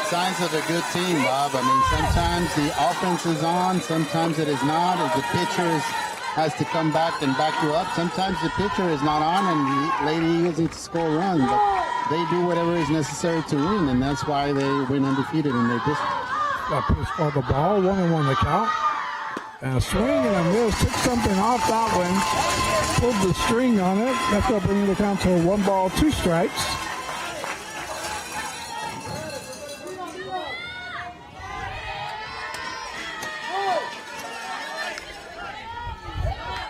signs of a good team, Bob. I mean, sometimes the offense is on, sometimes it is not. As the pitcher has to come back and back you up. Sometimes the pitcher is not on, and the Lady Eagles need to score a run. But they do whatever is necessary to win, and that's why they win undefeated in their district. That pitch for the ball, 1-1 the count. And a swing and a miss. Took something off that one. Pulled the string on it. That's going to bring the count to 1 ball, 2 strikes.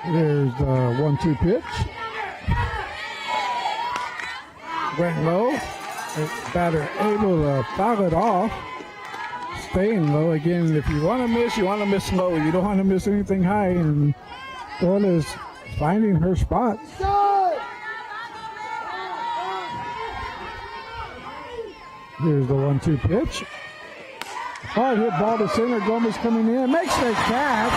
There's the 1-2 pitch. Went low. The batter able to foul it off. Staying low again. If you want to miss low. You don't want to miss anything high. And Dawn is finding her spot. Here's the 1-2 pitch. Hard hit ball to center. Gomez coming in. Makes the catch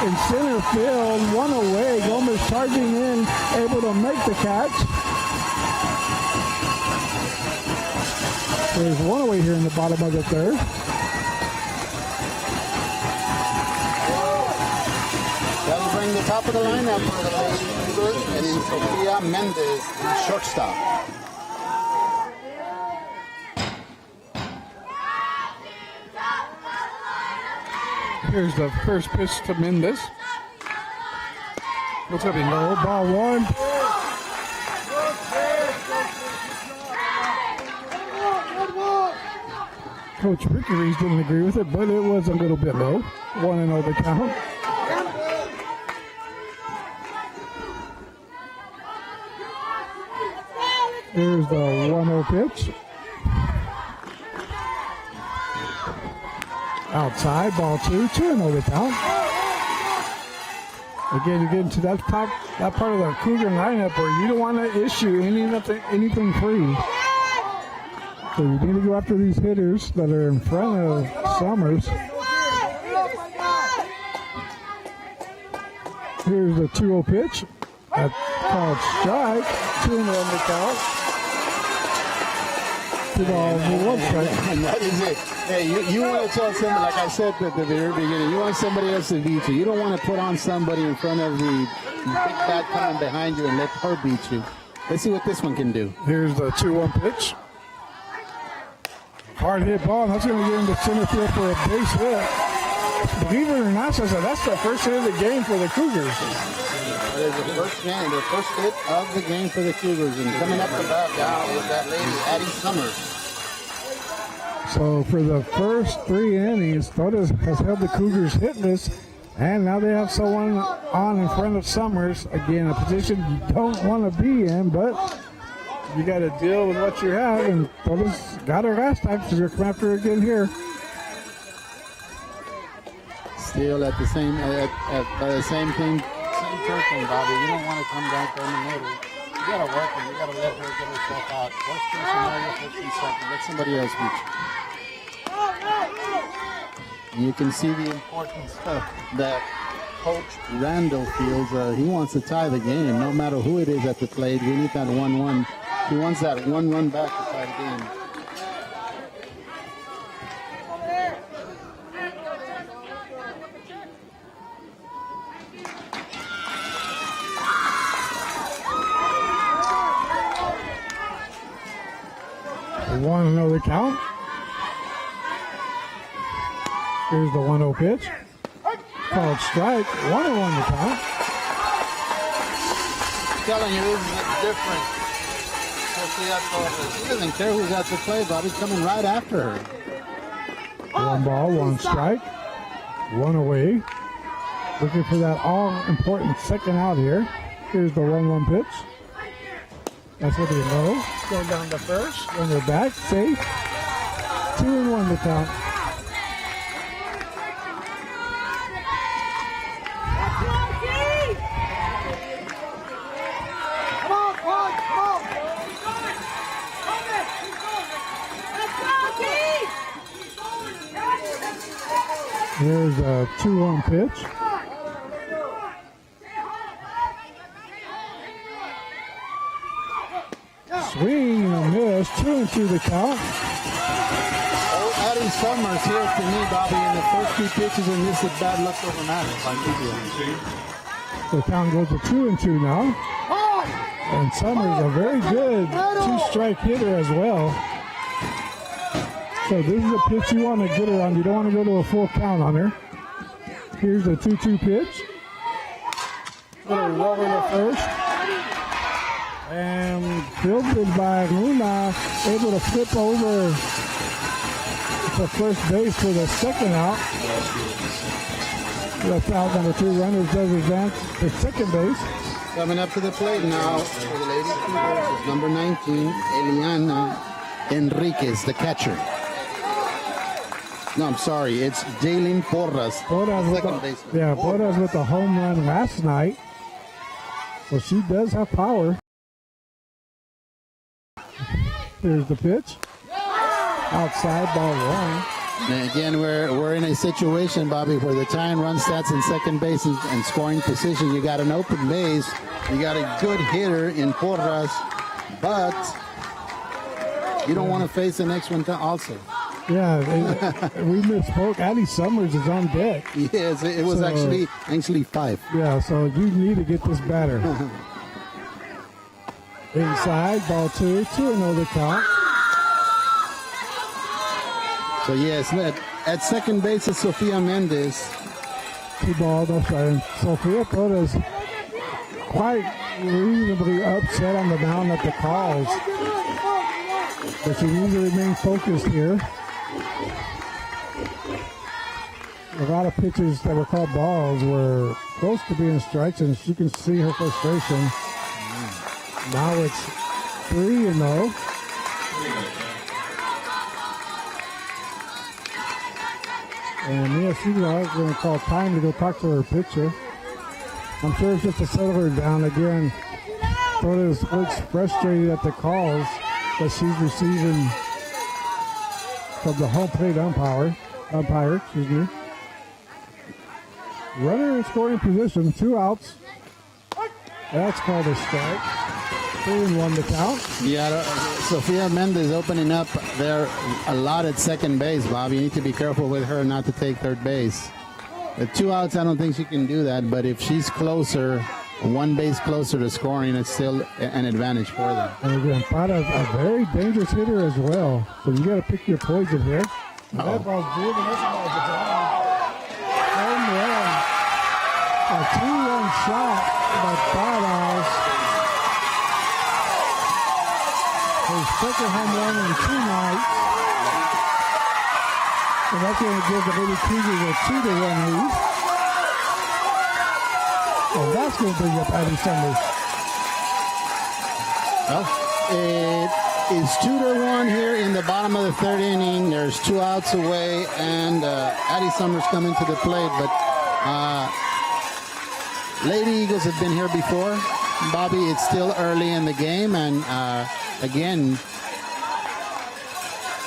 in center field. 1 away. Gomez charging in. Able to make the catch. There's 1 away here in the bottom of the third. That'll bring the top of the lineup for the Lady Cougars, and in Sofia Mendez, the shortstop. Here's the first pitch to Mendez. What's up, low? Ball 1. Coach Rickeries didn't agree with it, but it was a little bit low. 1-0 the count. Here's the 1-0 pitch. Outside, ball 2, 2-0 the count. Again, you get into that part of the Cougar lineup where you don't want to issue anything free. So you need to go after these hitters that are in front of Summers. Here's the 2-0 pitch. That's called strike. 2-0 the count. 2 balls, 1 strike. And that is it. Hey, you want to tell somebody, like I said at the very beginning, you want somebody else to beat you. You don't want to put on somebody in front of the big bad coming behind you and let her beat you. Let's see what this one can do. Here's the 2-1 pitch. Hard hit ball. That's going to get into center field for a base hit. Believe it or not, that's the first hit of the game for the Cougars. That is the first hit of the game for the Cougars. And coming up the bat down is that lady, Addie Summers. So for the first 3 innings, Torres has held the Cougars hitless. And now they have someone on in front of Summers. Again, a position you don't want to be in, but you got to deal with what you have. And Torres got her last time, so you're coming after her again here. Still at the same same token, Bobby. You don't want to come back there in the middle. You got to work and you got to let her get herself out. Worst case scenario, 15 seconds. Let somebody else beat you. And you can see the importance that Coach Randall feels. He wants to tie the game, no matter who it is at the plate. We need that 1-1. He wants that 1 run back to tie the game. Want to know the count? Here's the 1-0 pitch. Called strike. 1-1 the count. I'm telling you, this is different. He doesn't care who's at the plate, Bobby's coming right after her. One ball, one strike, one away. Looking for that all-important second out here. Here's the 1-1 pitch. That's what they know. Going down to first. When they're back, safe. 2-1 to count. Here's a 2-1 pitch. Swing and a miss. 2-2 the count. Addie Summers here to me, Bobby, in the first few pitches, and this is bad luck over Madison. The count goes to 2-2 now. And Summers, a very good two-strike hitter as well. So this is a pitch you want to get her on. You don't want to go to a full count on her. Here's a 2-2 pitch. Going to roll to first. And fielded by Luna, able to flip over to first base for the second out. Left out number 2 runners does advance to second base. Coming up to the plate now for the Lady Cougars is number 19, Eliana Enriquez, the catcher. No, I'm sorry, it's Jaylin Porras, second baseman. Yeah, Porras with the home run last night. So she does have power. Here's the pitch. Outside, ball 1. And again, we're in a situation, Bobby, where the tying run stats in second base and scoring position. You got an open base. You got a good hitter in Porras, but you don't want to face the next one also. Yeah, we misspoke. Addie Summers is on deck. Yes, it was actually 5. Yeah, so you need to get this batter. Inside, ball 2, 2-0 the count. So yes, at second base is Sofia Mendez. 2 balls, no strike. Sofia Porras quite reasonably upset on the mound at the calls. But she needs to remain focused here. A lot of pitches that were called balls were close to being strikes, and you can see her frustration. Now it's 3-0. And Mia Seagull is going to call time to go talk to her pitcher. I'm sure it's just to settle her down again. Torres looks frustrated at the calls that she's receiving from the home plate umpire. Runner in scoring position, 2 outs. That's called a strike. 3-1 to count. Yeah, Sofia Mendez opening up there a lot at second base, Bob. You need to be careful with her not to take third base. At 2 outs, I don't think she can do that, but if she's closer, 1 base closer to scoring, it's still an advantage for them. And again, Prada's a very dangerous hitter as well, so you got to pick your poison here. That ball's driven, this ball's a home run. A 2-run shot by Prada's. His second home run in 2 nights. And that's going to give the Lady Cougars a 2-1 lead. And that's going to bring up Addie Summers. Well, it is 2-1 here in the bottom of the 3rd inning. There's 2 outs away, and Addie Summers coming to the plate. But Lady Eagles have been here before. Bobby, it's still early in the game, and again,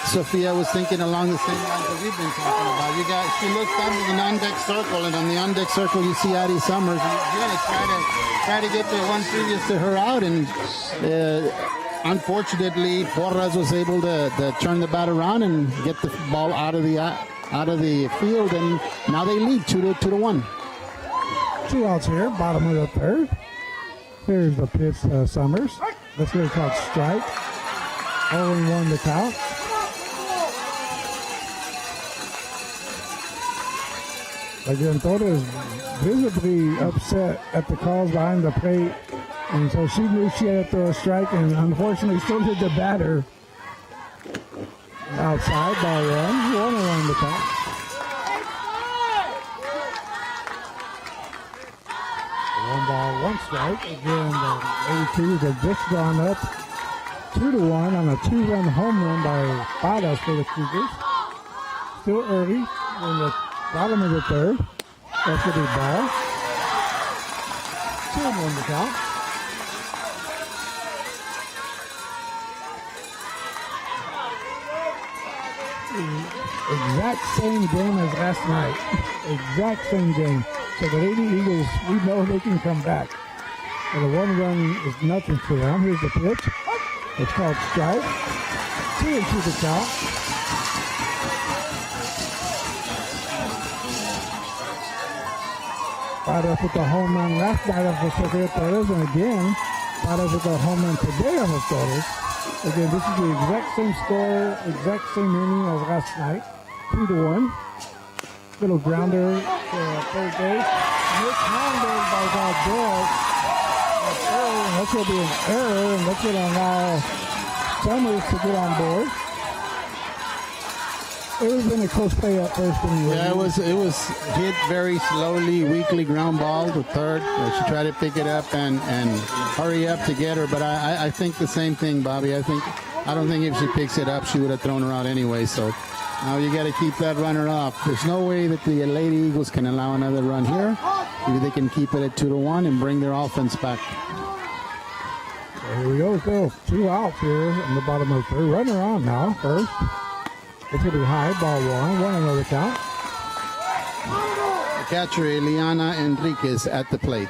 Sophia was thinking along the same lines that we've been talking about. She looks under the on-deck circle, and on the on-deck circle you see Addie Summers. You're going to try to get the one previous to her out, and unfortunately, Porras was able to turn the bat around and get the ball out of the field, and now they lead 2-1. 2 outs here, bottom of the 3rd. Here's the pitch to Summers. That's going to call strike. 0-1 the count. Again, Tota is visibly upset at the calls behind the plate, and so she knew she had to throw a strike, and unfortunately so did the batter. outside, ball one. 1-1 the count. One ball, one strike. Again, the 82s have just gone up 2-1 on a 2-run home run by Pass for the Cougars. Still early in the bottom of the third. That's going to be ball. 2-1 the count. Exact same game as last night. Exact same game. So the Lady Eagles, we know they can come back. And the one run is nothing for them. Here's the pitch. It's called strike. 2-2 the count. Pass with the home run last night of the Sofia Torres, and again, Pass with the home run today of the Torres. Again, this is the exact same score, exact same inning as last night. 2-1. Little grounder for third base. Mishandled by Valdez. That's going to be an error, and that's going to allow Summers to get on board. It was been a close play at first. Yeah, it was hit very slowly, weakly ground ball to third. She tried to pick it up and hurry up to get her, but I think the same thing, Bobby. I don't think if she picks it up, she would have thrown her out anyway. So now you got to keep that runner off. There's no way that the Lady Eagles can allow another run here. Maybe they can keep it at 2-1 and bring their offense back. So here we go. So 2 outs here in the bottom of the third. Runner on now, first. It's going to be high, ball 1-1 the count. The catcher, Eliana Enriquez, at the plate.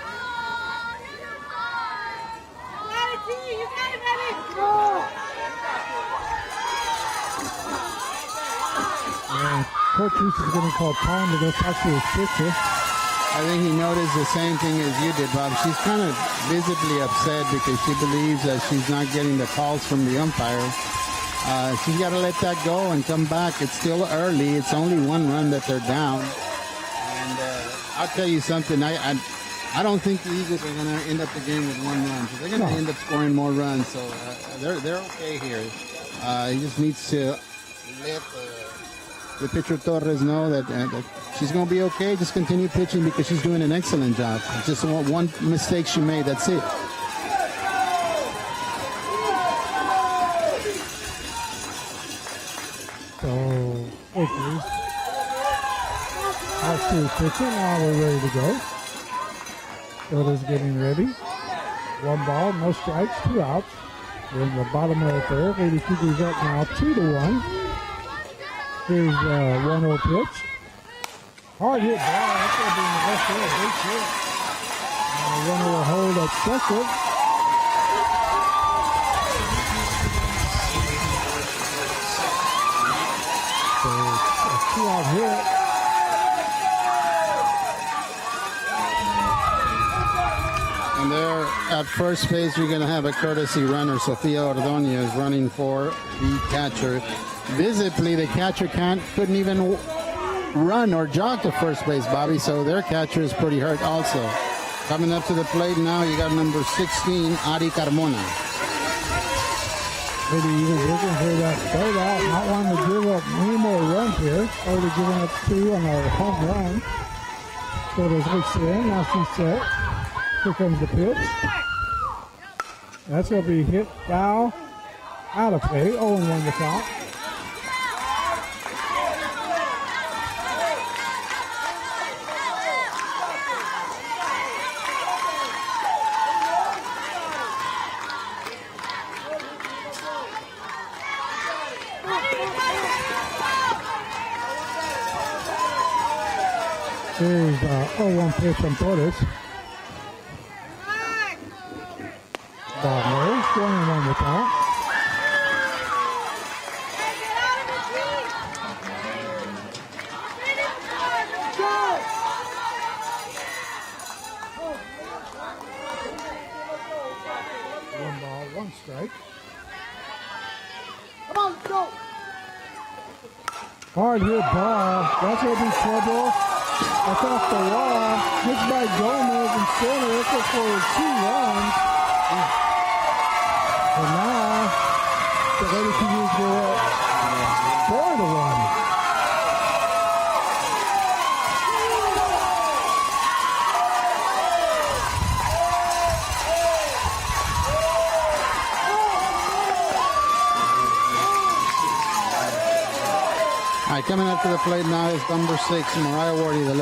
And Coach Reese is going to call time to go talk to his pitcher. I think he noticed the same thing as you did, Bob. She's kind of visibly upset because she believes that she's not getting the calls from the umpire. She's got to let that go and come back. It's still early. It's only 1 run that they're down. And I'll tell you something. I don't think the Eagles are going to end up the game with 1 run. They're going to end up scoring more runs. So they're okay here. He just needs to let the pitcher Torres know that she's going to be okay. Just continue pitching because she's doing an excellent job. Just one mistake she made. That's it. So, okay. That's 2 pitching. Now we're ready to go. Torres getting ready. 1 ball, no strikes, 2 outs. We're in the bottom of the third. Lady Cougars up now 2-1. Here's 1-0 pitch. Hard hit ball. That's going to be in the left field. Big hit. Runner will hold at second. So a 2-out hit. And there at first base, you're going to have a courtesy runner. Sofia Ordonez is running for the catcher. Visibly, the catcher couldn't even run or jog to first base, Bobby, so their catcher is pretty hurt also. Coming up to the plate now, you got number 16, Ari Carmona. Maybe even looking for that third out, not wanting to give up any more runs here. Already giving up 2 on a home run. So there's looks in, now she's set. Here comes the pitch. That's going to be hit foul, out of play, 0-1 the count. There's 0-1 pitch from Torres. Ball moves, 1-1 the count. One ball, 1 strike. Come on, let's go. Hard hit ball. That's going to be trouble. That's off the wall. Hit by Gomez in center. That's good for 2 runs. And now, the Lady Cougars go up 4-1. All right, coming up to the plate now is number 6, Mariah Wardy, the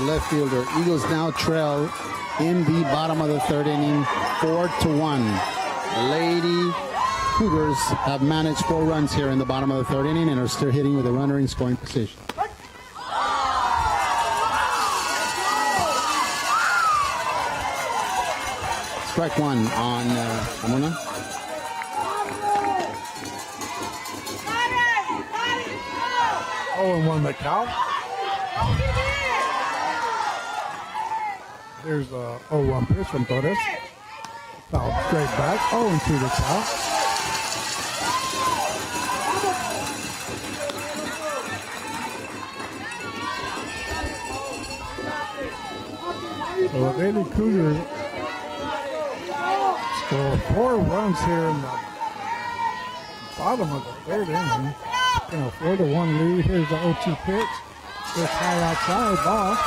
left fielder. Eagles now trail in the bottom of the third inning, 4-1. Lady Cougars have managed 4 runs here in the bottom of the third inning and are still hitting with a runner in scoring position. Strike 1 on Ramona. 0-1 the count. Here's the 0-1 pitch from Torres. Foul straight back. 0-2 the count. So the Lady Cougars score 4 runs here in the bottom of the third inning. 4-1 lead. Here's the 0-2 pitch. Just high outside, ball.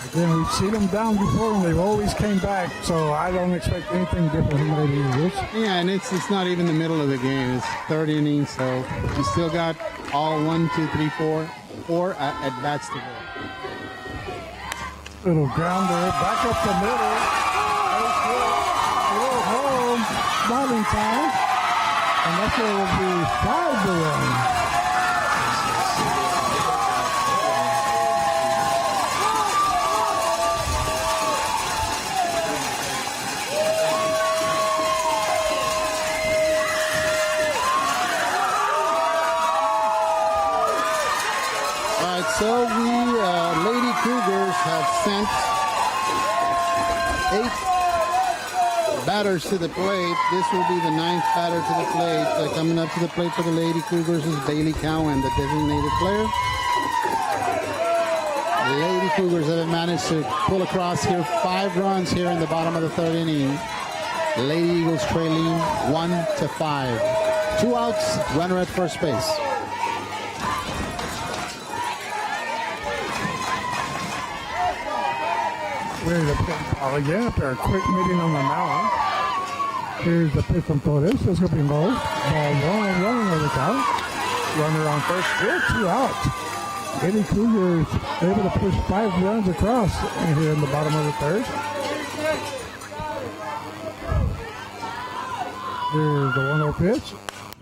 Again, we've seen them down before and they've always came back, so I don't expect anything different from the Lady Eagles. Yeah, and it's not even the middle of the game. It's third inning, so you still got all 1, 2, 3, 4 at bats to go. Little grounder, back up the middle. Home, not in time. And that's where it will be 5-1. So the Lady Cougars have sent 8 batters to the plate. This will be the 9th batter to the plate. Coming up to the plate for the Lady Cougars is Bailey Cowan, the designated player. The Lady Cougars have managed to pull across here 5 runs here in the bottom of the third inning. The Lady Eagles trailing 1-5. 2 outs, runner at first base. Ready to pitch ball again after a quick meeting on the mound. Here's the pitch from Torres. It's going to be low. Ball 1-1 over the count. Runner on first. Good, 2 outs. Lady Cougars able to push 5 runs across here in the bottom of the third. Here's the 1-0 pitch.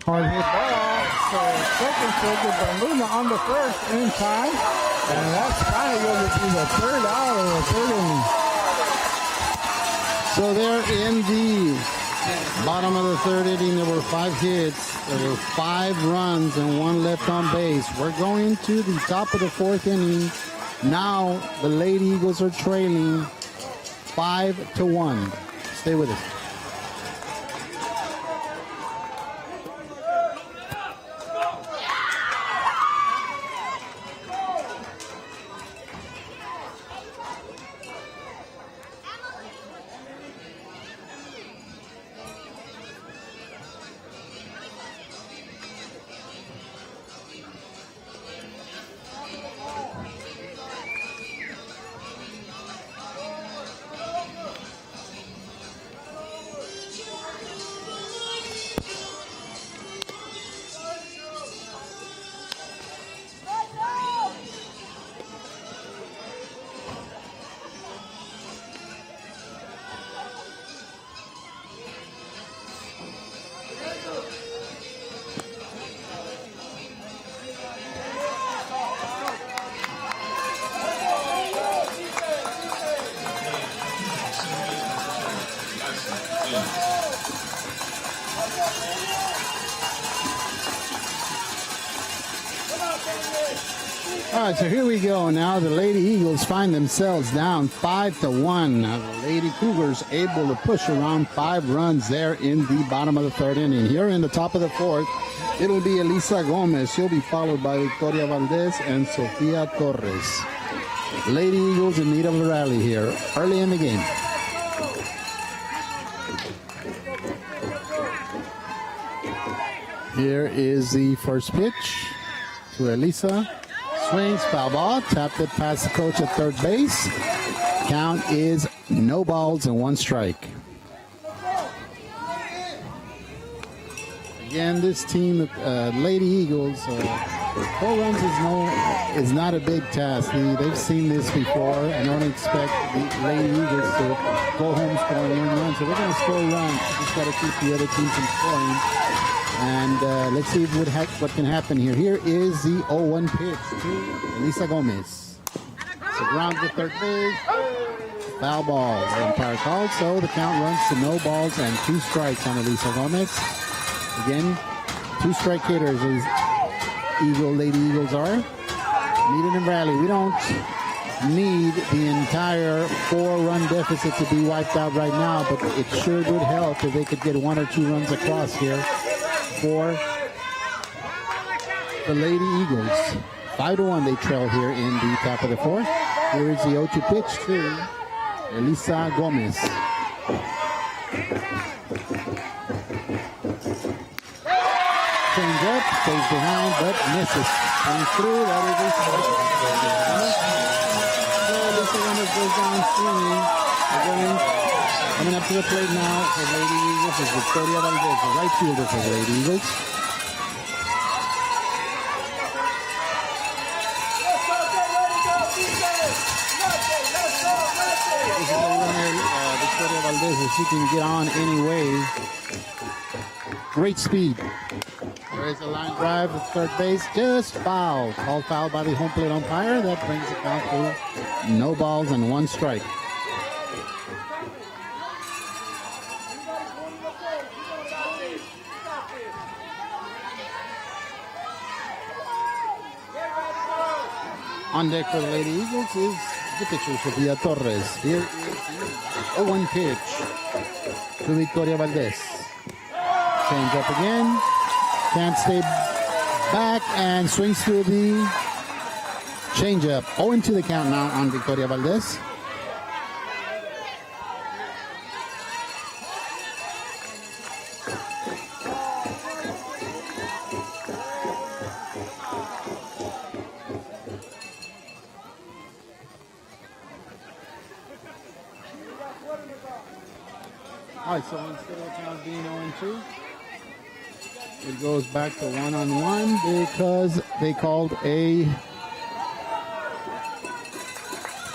Hard hit ball. So second filter by Luna on the first in time. And that's finally going to be the 3rd out of the 3rd inning. So they're in the bottom of the 3rd inning. There were 5 hits. There were 5 runs and 1 left on base. We're going to the top of the 4th inning. Now the Lady Eagles are trailing 5-1. Stay with us. All right, so here we go. Now the Lady Eagles find themselves down 5-1. Now the Lady Cougars able to push around 5 runs there in the bottom of the 3rd inning. Here in the top of the 4th, it'll be Elisa Gomez. She'll be followed by Victoria Valdez and Sofia Torres. Lady Eagles in need of a rally here early in the game. Here is the first pitch to Elisa. Swings, foul ball, tapped it past the coach at third base. Count is no balls and one strike. Again, this team, Lady Eagles, 4 runs is not a big task. They've seen this before and don't expect the Lady Eagles to go home scoring 1 run. So they're going to score runs. Just got to keep the other team from scoring. And let's see what can happen here. Here is the 0-1 pitch to Elisa Gomez. So ground to third base. Foul ball. The umpire called, so the count runs to no balls and 2 strikes on Elisa Gomez. Again, 2 strike hitters as Lady Eagles are. Needed and rally. We don't need the entire 4-run deficit to be wiped out right now, but it sure would help if they could get 1 or 2 runs across here for the Lady Eagles. 5-1 they trail here in the top of the 4th. Here is the 0-2 pitch to Elisa Gomez. Change up, stays behind, but misses. Comes through, that is a strike. So Elisa Gomez goes down swinging. Again, coming up to the plate now for Lady Eagles is Victoria Valdez, the right fielder for the Lady Eagles. This is a runner, Victoria Valdez, if she can get on anyway. Great speed. There is a line drive at third base, just foul. Called foul by the home plate umpire. That brings it down to no balls and 1 strike. On deck for the Lady Eagles is the pitcher, Sofia Torres. Here is the 0-1 pitch to Victoria Valdez. Change up again. Can't stay back and swings through the changeup. 0-2 the count now on Victoria Valdez. All right, so instead of the count being 0-2, it goes back to 1-on-1 because they called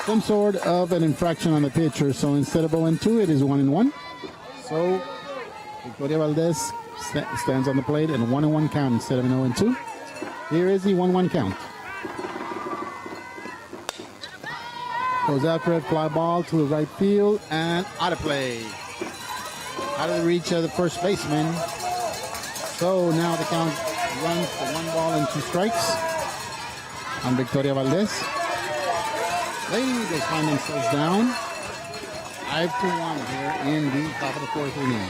some sort of an infraction on the pitcher. So instead of 0-2, it is 1-1. So Victoria Valdez stands on the plate and 1-1 count instead of an 0-2. Here is the 1-1 count. Goes after it, fly ball to the right field and out of play. Out of the reach of the first baseman. So now the count runs to 1 ball and 2 strikes on Victoria Valdez. They find themselves down 5-1 here in the top of the 4th inning.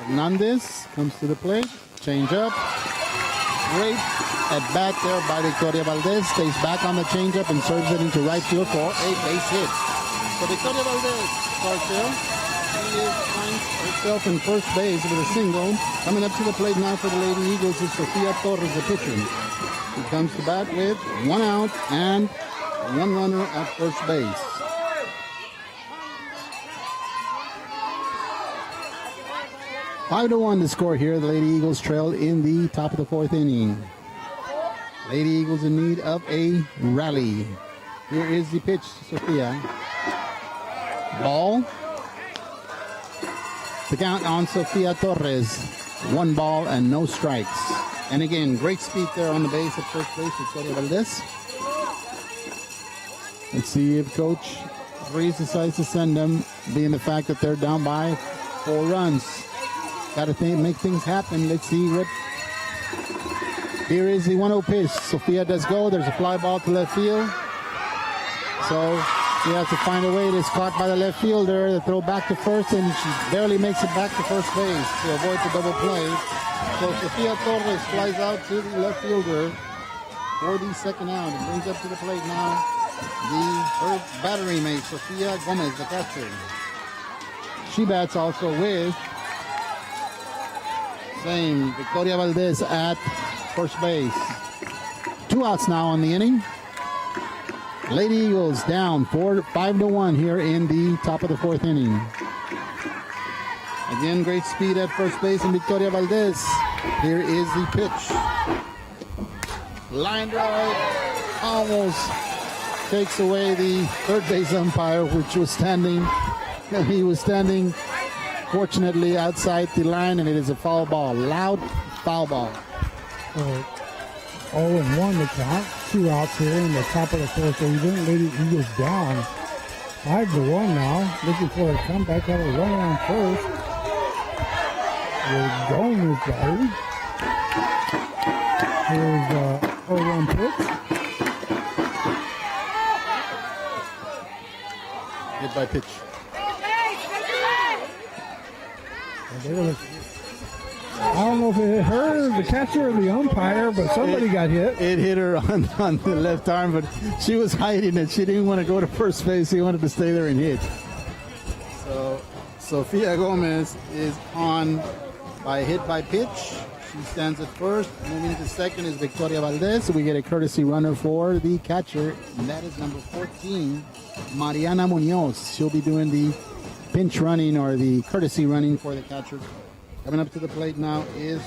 Hernandez comes to the plate, change up. Great at bat there by Victoria Valdez. Stays back on the changeup and serves it into right field for a base hit. So Victoria Valdez starts there. She finds herself in first base with a single. Coming up to the plate now for the Lady Eagles is Sofia Torres, the pitcher. She comes to bat with 1 out and 1 runner at first base. Five to 1 to score here. The Lady Eagles trail in the top of the 4th inning. Lady Eagles in need of a rally. Here is the pitch to Sofia. Ball. The count on Sofia Torres. 1 ball and no strikes. And again, great speed there on the base at first base with Victoria Valdez. Let's see if Coach Reese decides to send them, being the fact that they're down by 4 runs. Got to make things happen. Let's see what. Here is the 1-0 pitch. Sofia does go. There's a fly ball to left field. So she has to find a way. It is caught by the left fielder. The throw back to first, and she barely makes it back to first base to avoid the double play. So Sofia Torres flies out to the left fielder for the second out. It brings up to the plate now her battery mate, Sofia Gomez, the catcher. She bats also with same Victoria Valdez at first base. 2 outs now on the inning. Lady Eagles down 5-1 here in the top of the 4th inning. Again, great speed at first base in Victoria Valdez. Here is the pitch. Line drive almost takes away the third base umpire, which was standing. He was standing, fortunately, outside the line, and it is a foul ball. Loud foul ball. 0-1 the count. 2 outs here in the top of the 4th inning. Lady Eagles down 5-1 now. Looking for a comeback. Have a runner on first. We're going with battery. Here's 0-1 pitch. Hit by pitch. I don't know if it hit her, the catcher, or the umpire, but somebody got hit. It hit her on the left arm, but she was hiding it. She didn't want to go to first base. She wanted to stay there and hit. So Sofia Gomez is on by hit by pitch. She stands at first. Moving to second is Victoria Valdez. We get a courtesy runner for the catcher, and that is number 14, Mariana Munoz. She'll be doing the pinch running or the courtesy running for the catcher. Coming up to the plate now is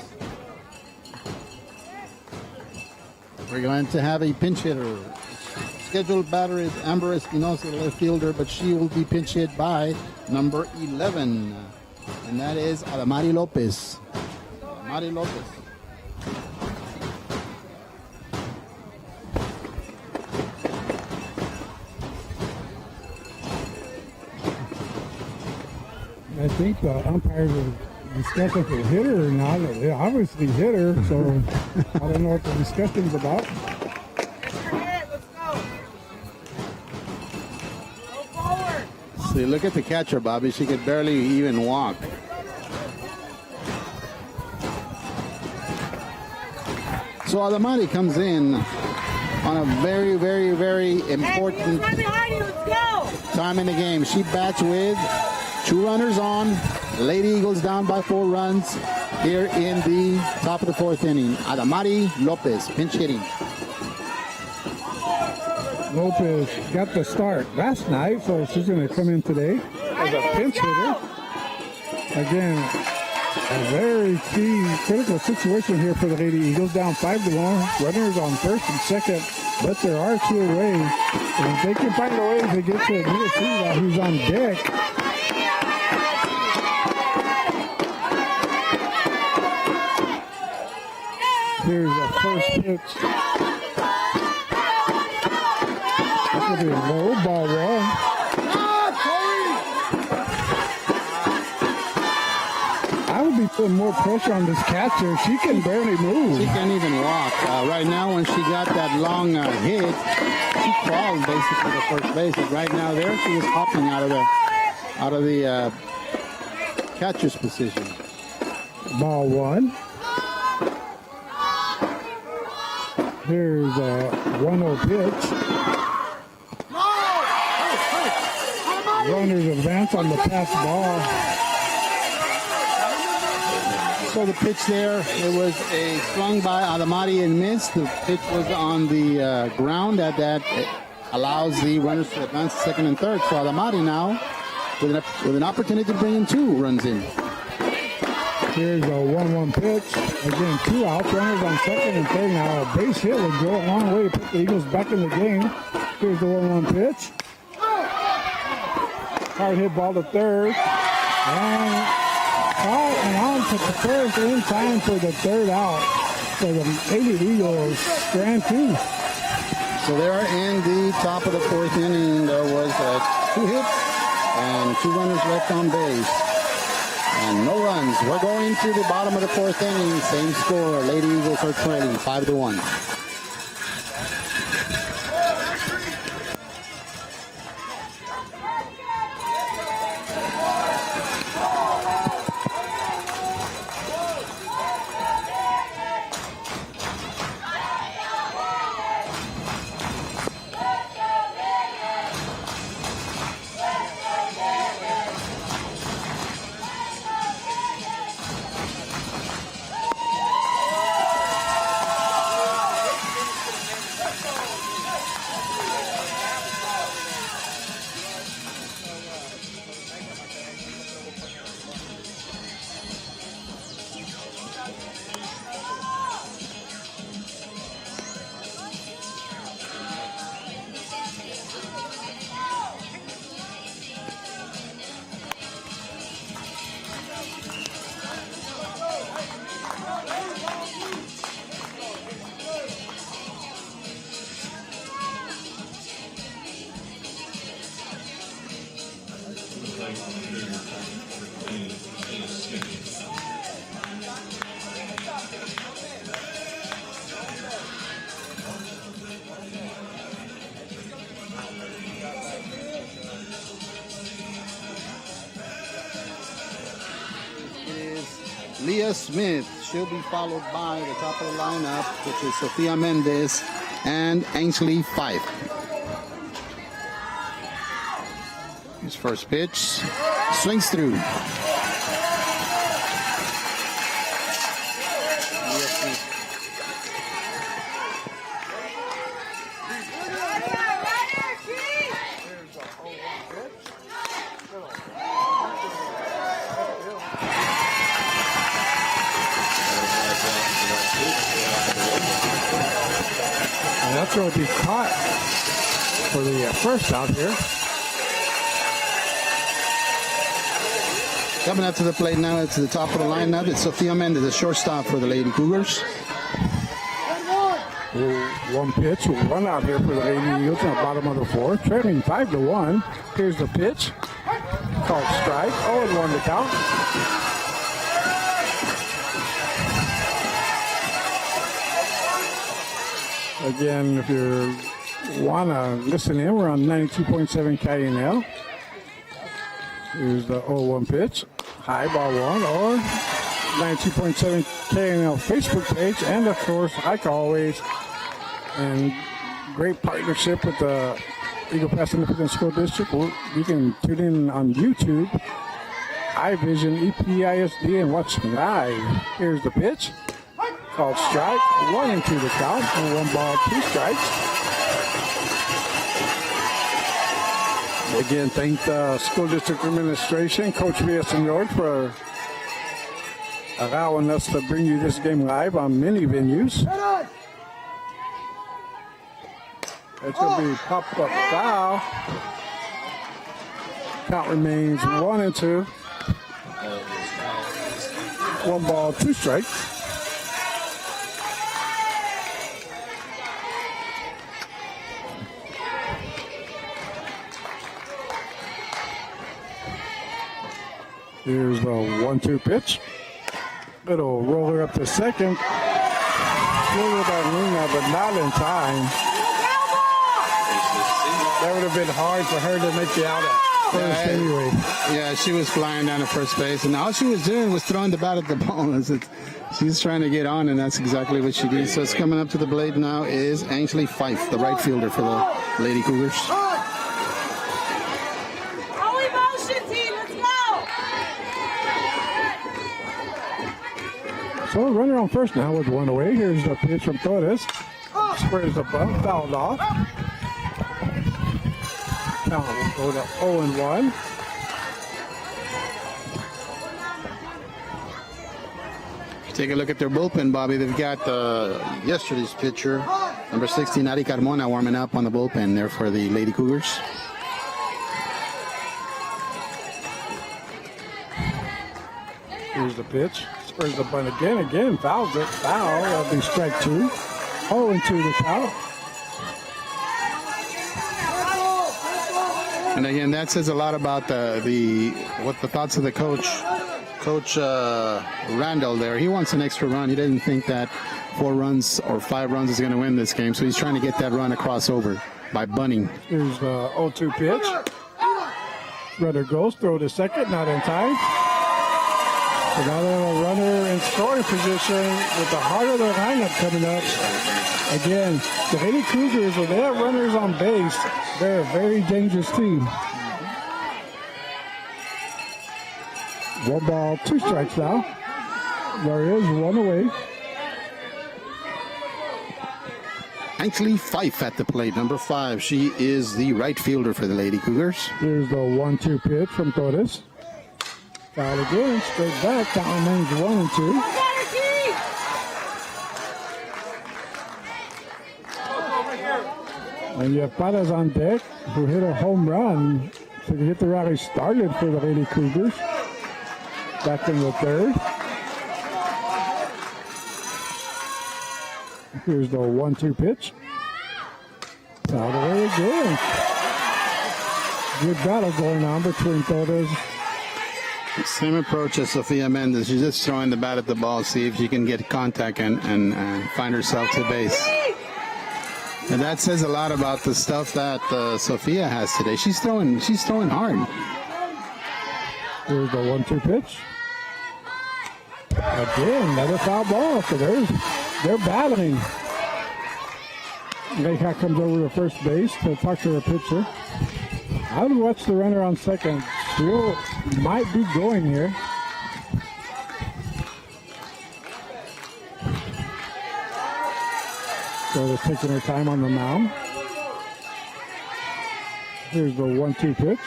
we're going to have a pinch hitter. Scheduled batter is Amber Espinosa, the left fielder, but she will be pinch hit by number 11, and that is Adamari Lopez. Adamari Lopez. I think the umpires are discussing if it hit her or not. They obviously hit her, so I don't know what the discussion's about. Let's go. Go forward. See, look at the catcher, Bobby. She could barely even walk. So Adamari comes in on a very, very, very important Right behind you. Let's go. time in the game. She bats with 2 runners on. Lady Eagles down by 4 runs here in the top of the 4th inning. Adamari Lopez, pinch hitting. Lopez got the start last night, so she's going to come in today as a pinch hitter. Again, a very key, critical situation here for the Lady Eagles. Down 5-1. Runners on first and second, but there are 2 away. And if they can find a way to get to Madison, who's on deck. Here's the first pitch. That's going to be a low ball 1. I would be putting more pressure on this catcher. She can barely move. She can't even walk. Right now, when she got that long hit, she crawled basically to first base. But right now, there she was hopping out of the catcher's position. Ball 1. Here's a 1-0 pitch. Runners advance on the pass ball. So the pitch there, it was a swung by Adamari and missed. The pitch was on the ground. That allows the runners to advance to second and third. So Adamari now with an opportunity to bring in 2 runs in. Here's a 1-1 pitch. Again, 2 outs. Runners on second and third. Now a base hit would go a long way to put the Eagles back in the game. Here's the 1-1 pitch. Hard hit ball to third. And caught and on to the first in time for the 3rd out. So the Lady Eagles strand 2. So they are in the top of the 4th inning. There was 2 hits and 2 runners left on base. And no runs. We're going to the bottom of the 4th inning. Same score. Lady Eagles are trailing 5-1. Leah Smith. She'll be followed by the top of the lineup, which is Sofia Mendez and Ainsley Fife. His first pitch, swings through. Leah Smith. And that's going to be caught for the first out here. Coming up to the plate now, to the top of the lineup, it's Sofia Mendez, the shortstop for the Lady Cougars. One pitch, one out here for the Lady Eagles in the bottom of the fourth, trailing 5-1. Here's the pitch, called strike. 0-1 to count. Again, if you want to listen in, we're on 92.7 KNL. Here's the 0-1 pitch, high ball one, or 92.7 KNL Facebook page, and of course, like always, and great partnership with the Eagle Pass Independent School District. You can tune in on YouTube, iVision, EPHS, and watch live. Here's the pitch, called strike, 1-2 the count, and 1 ball, 2 strikes. Again, thank the school district administration, Coach Villa Senor, for allowing us to bring you this game live on many venues. It's going to be popped up foul. Count remains 1-2. 1 ball, 2 strikes. Here's the 1-2 pitch. Little roller up to second. Slowly by Luna, but not in time. That would have been hard for her to make the out at first anyway. Yeah, she was flying down to first base, and all she was doing was throwing the bat at the ball. She's trying to get on, and that's exactly what she did. So it's coming up to the plate now is Ainsley Fife, the right fielder for the Lady Cougars. So a runner on first now with 1 away. Here's the pitch from Torres. Squares the bunt, fouled off. Count will go to 0-1. Take a look at their bullpen, Bobby. They've got yesterday's pitcher, number 16, Ari Carmona, warming up on the bullpen there for the Lady Cougars. Here's the pitch. Spurs the bunt again, fouls it. Foul, that'll be strike 2. 0-2 the count. And again, that says a lot about what the thoughts of the coach Randall there. He wants an extra run. He doesn't think that 4 runs or 5 runs is going to win this game, so he's trying to get that run across over by bunting. Here's the 0-2 pitch. Runner goes, throw to second, not in time. So now they have a runner in scoring position with the heart of their lineup coming up. Again, the Lady Cougars, when they have runners on base, they're a very dangerous team. 1 ball, 2 strikes now. There is 1 away. Ainsley Fife at the plate, number 5. She is the right fielder for the Lady Cougars. Here's the 1-2 pitch from Torres. Foul again, straight back. Count remains 1-2. And you have Paras on deck, who hit a home run to get the rally started for the Lady Cougars. Back in the third. Here's the 1-2 pitch. Out of the way again. Good battle going on between Torres. Same approach as Sofia Mendes. She's just throwing the bat at the ball, see if she can get contact and find herself to base. And that says a lot about the stuff that Sofia has today. She's throwing hard. Here's the 1-2 pitch. Again, another foul ball. So they're battling. Maycock comes over to first base to talk to the pitcher. I would watch the runner on second. Still might be going here. So they're taking their time on the mound. Here's the 1-2 pitch.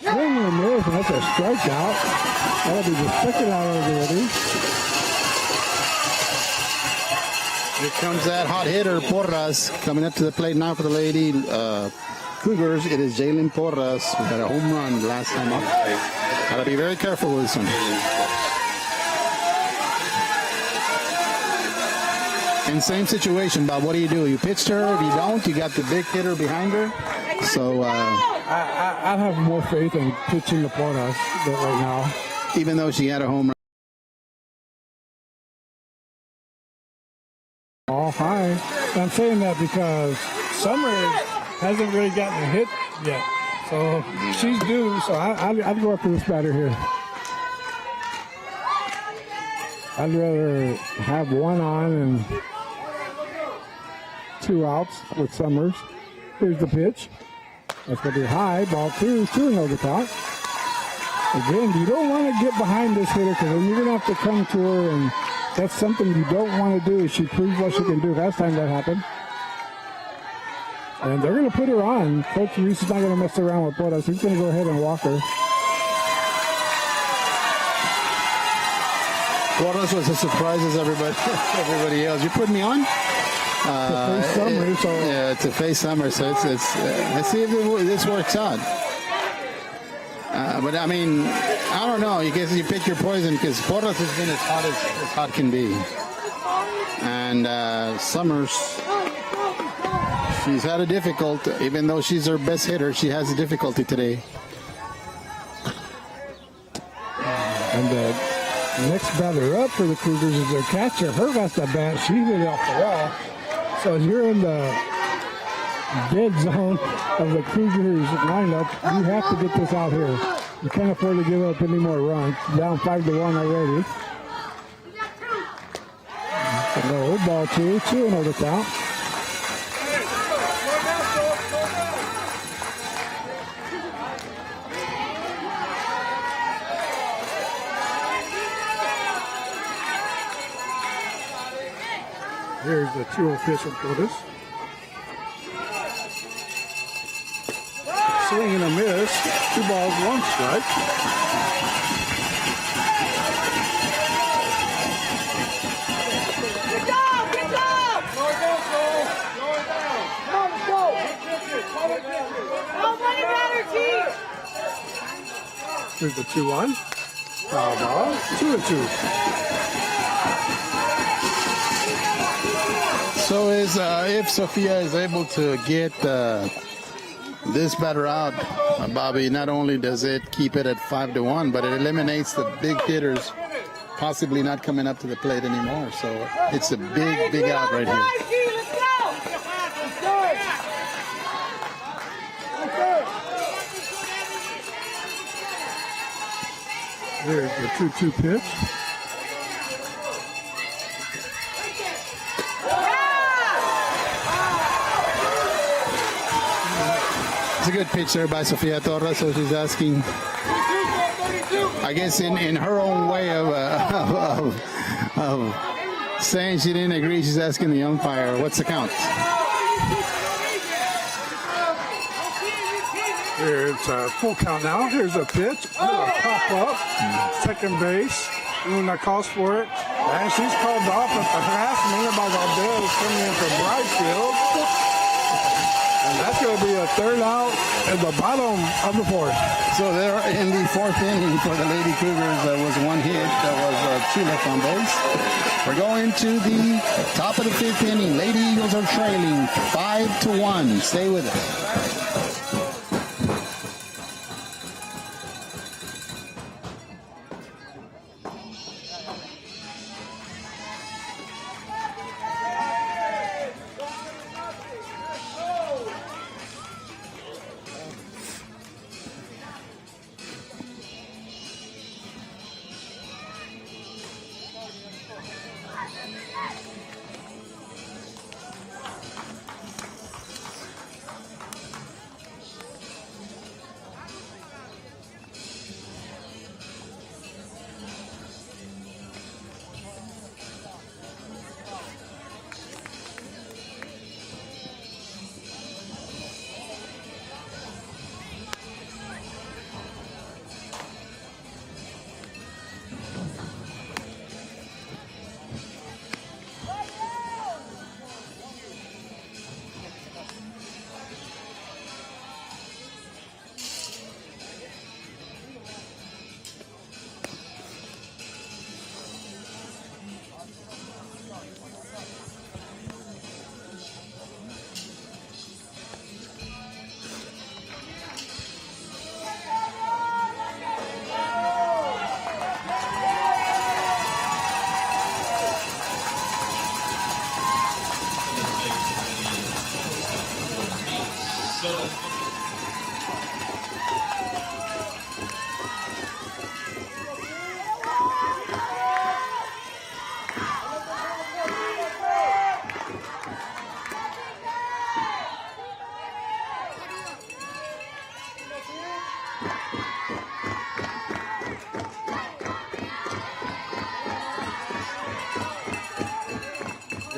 Swing and a miss, and that's a strikeout. That'll be the second out of the inning. Here comes that hot hitter, Porras, coming up to the plate now for the Lady Cougars. It is Jalen Porras. We got a home run last time up. Gotta be very careful with this one. And same situation, Bob. What do? You pitched her. If you don't, you got the big hitter behind her. So I have more faith in pitching the Porras right now. Even though she had a home run. All high. I'm saying that because Summers hasn't really gotten a hit yet. So she's due. So I'd go after this batter here. I'd rather have one on and 2 outs with Summers. Here's the pitch. That's going to be high. Ball 2-0 the count. Again, you don't want to get behind this hitter because then you're going to have to come to her, and that's something you don't want to do. She proves what she can do. Last time that happened. And they're going to put her on. Coach Reese is not going to mess around with Porras. He's going to go ahead and walk her. Porras was as surprised as everybody else. You put me on? To face Summer, so yeah, to face Summer. So it's let's see if this works out. But I mean, I don't know. You guess you pick your poison because Porras has been as hot can be, and Summers, she's had a difficult. Even though she's her best hitter, she has a difficulty today. And the next batter up for the Cougars is their catcher. Her got the bat. She hit it off the wall. So you're in the dead zone of the Cougars lineup. You have to get this out here. You can't afford to give up any more runs. Down 5-1 already. No, ball 2-0 the count. Here's the 2-0 pitch for this. Swing and a miss. 2 balls, 1 strike. Good job! Good job! Slow it down, Cole. Slow it down. Come on, let's go. Nobody matter, team. Here's the 2-1. Foul ball. 2-2. So if Sofia is able to get this batter out, Bobby, not only does it keep it at 5-1, but it eliminates the big hitters possibly not coming up to the plate anymore. So it's a big out right here. There's the 2-2 pitch. It's a good pitch there by Sofia Torres. So she's asking, I guess in her own way of saying she didn't agree, she's asking the umpire, what's the count? Here's a full count now. Here's a pitch. Pop up. Second base. Una calls for it. And she's called off at the harassment by Valdez coming in from Brightfield. And that's going to be a 3rd out at the bottom of the 4th. So they're in the 4th inning for the Lady Cougars. There was 1 hit. There was 2 left on base. We're going to the top of the 5th inning. Lady Eagles are trailing 5-1. Stay with us.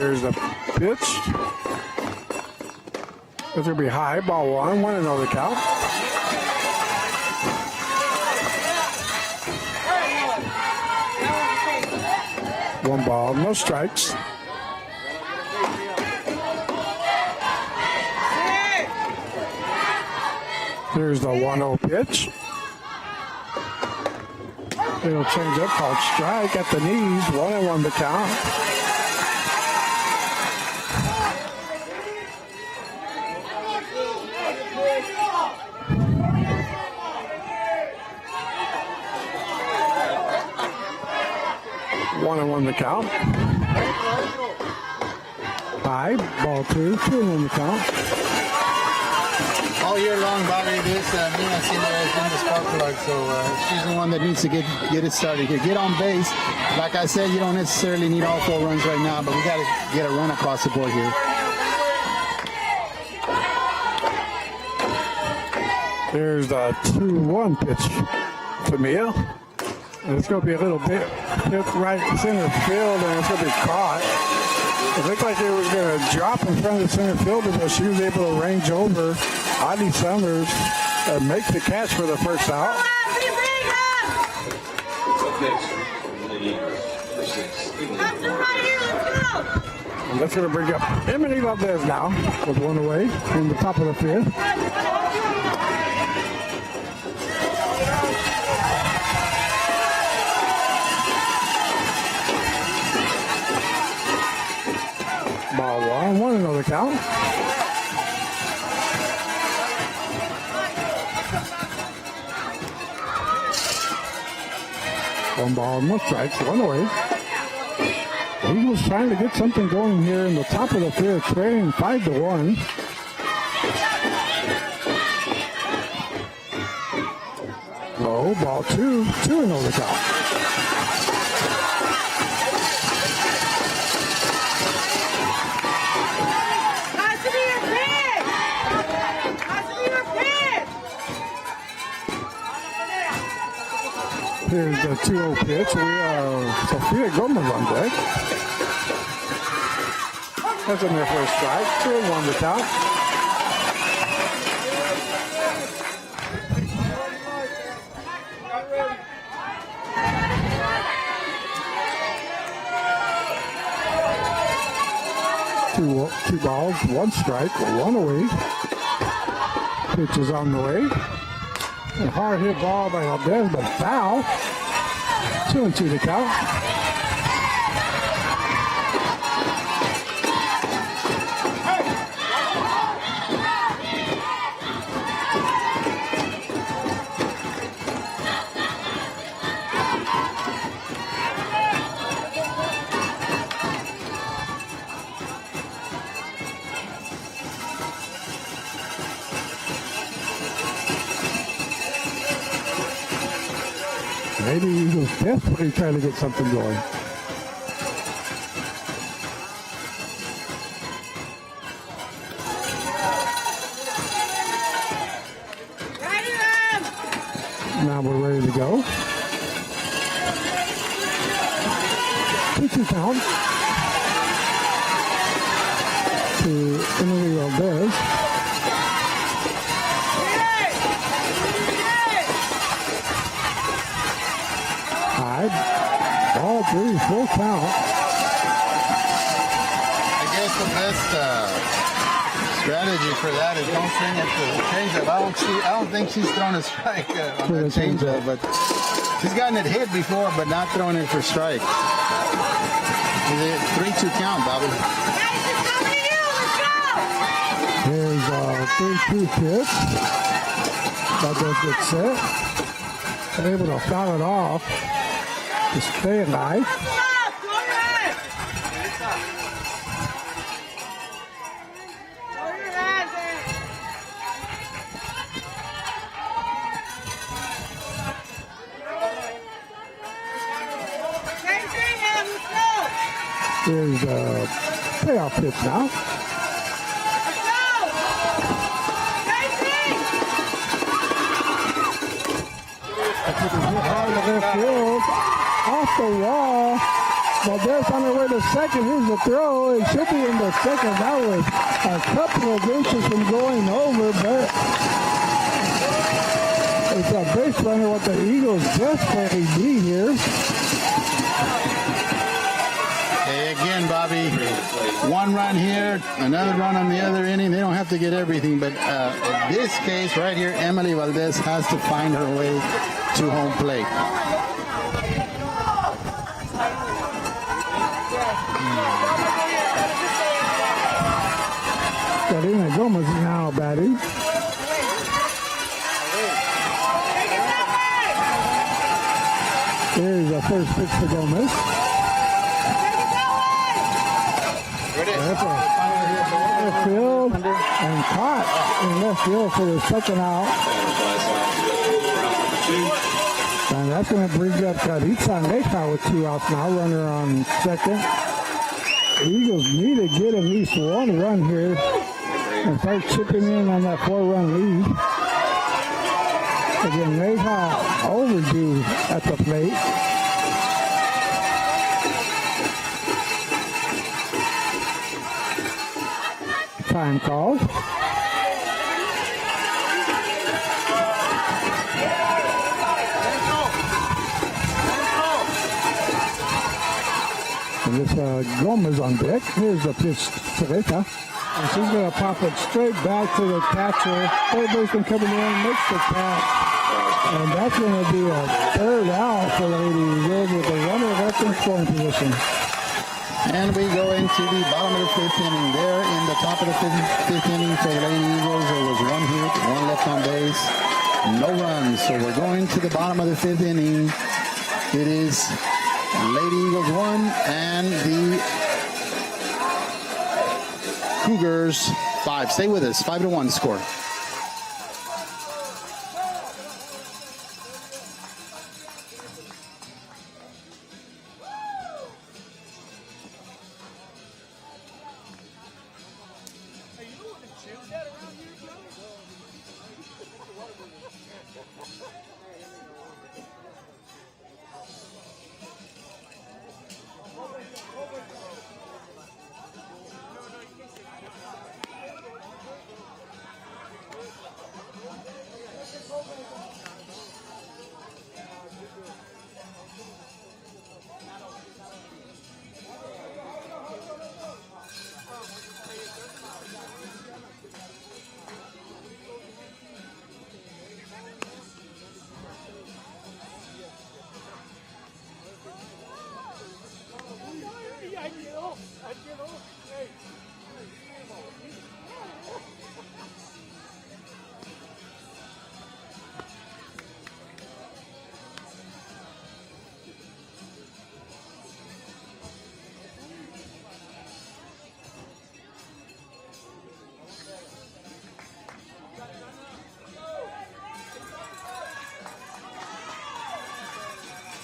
Here's the pitch. It's going to be high, ball 1, 1-0 the count. One ball, no strikes. Here's the 1-0 pitch. It'll change up, called strike at the knees, 1-1 the count. One the count. High, ball 2, 2-1 the count. All year long, Bobby, this Nina Sina has been the spark plug, so she's the one that needs to get it started here. Get on base. Like I said, you don't necessarily need all 4 runs right now, but we got to get a run across the board here. There's the 2-1 pitch to Mia. And it's going to be a little bit hit right center field, and it's going to be caught. It looked like it was going to drop in front of the center fielder, but she was able to range over Audie Summers and make the catch for the first out. And that's going to bring up Emily Valdez now with 1 away in the top of the 5th. Ball 1, 1-0 count. One ball, no strikes, 1 away. Eagles trying to get something going here in the top of the 5th, trailing 5-1. Low, ball 2, 2-0 count. Here's the 2-0 pitch. We are Sophia Gomez on deck. That's in their first strike. 2-1 the count. Two balls, 1 strike, 1 away. Pitch is on the way. A hard hit ball by Valdez, but foul. 2-2 the count. Maybe he was desperately trying to get something going. Now we're ready to go. 2-2 count to Emily Valdez. Ball 3, full count. I guess the best strategy for that is don't swing at the changeup. I don't think she's thrown a strike on the changeup, but she's gotten it hit before, but not throwing it for strike. 3-2 count, Bobby. Here's a 3-2 pitch. That does get set. Able to foul it off. To stay alive. Here's a payoff pitch now. Hard to left field. Off the wall. Valdez on their way to second. Here's the throw. It should be in the second. That was a couple of inches from going over, but it's a base runner what the Eagles desperately need here. Hey, again, Bobby, one run here, another run on the other inning. They don't have to get everything, but in this case right here, Emily Valdez has to find her way to home plate. Karina Gomez now batting. Here's the first pitch to Gomez. That's a left field and caught in left field for the second out. And that's going to bring up Caritza Neja with 2 outs now. Runner on second. The Eagles need to get at least one run here and start chipping in on that 4-run lead. Again, Neja overdue at the plate. Time called. And this Gomez on deck. Here's the pitch to Rita. And she's going to pop it straight back to the catcher. Third baseman coming in, makes the catch. And that's going to be a third out for the Lady Eagles with a runner left in scoring position. And we go into the bottom of the 5th inning. There in the top of the 5th inning for the Lady Eagles, there was 1 hit, 1 left on base, no runs. So we're going to the bottom of the 5th inning. It is Lady Eagles 1 and the Cougars 5. Stay with us. 5-1 score.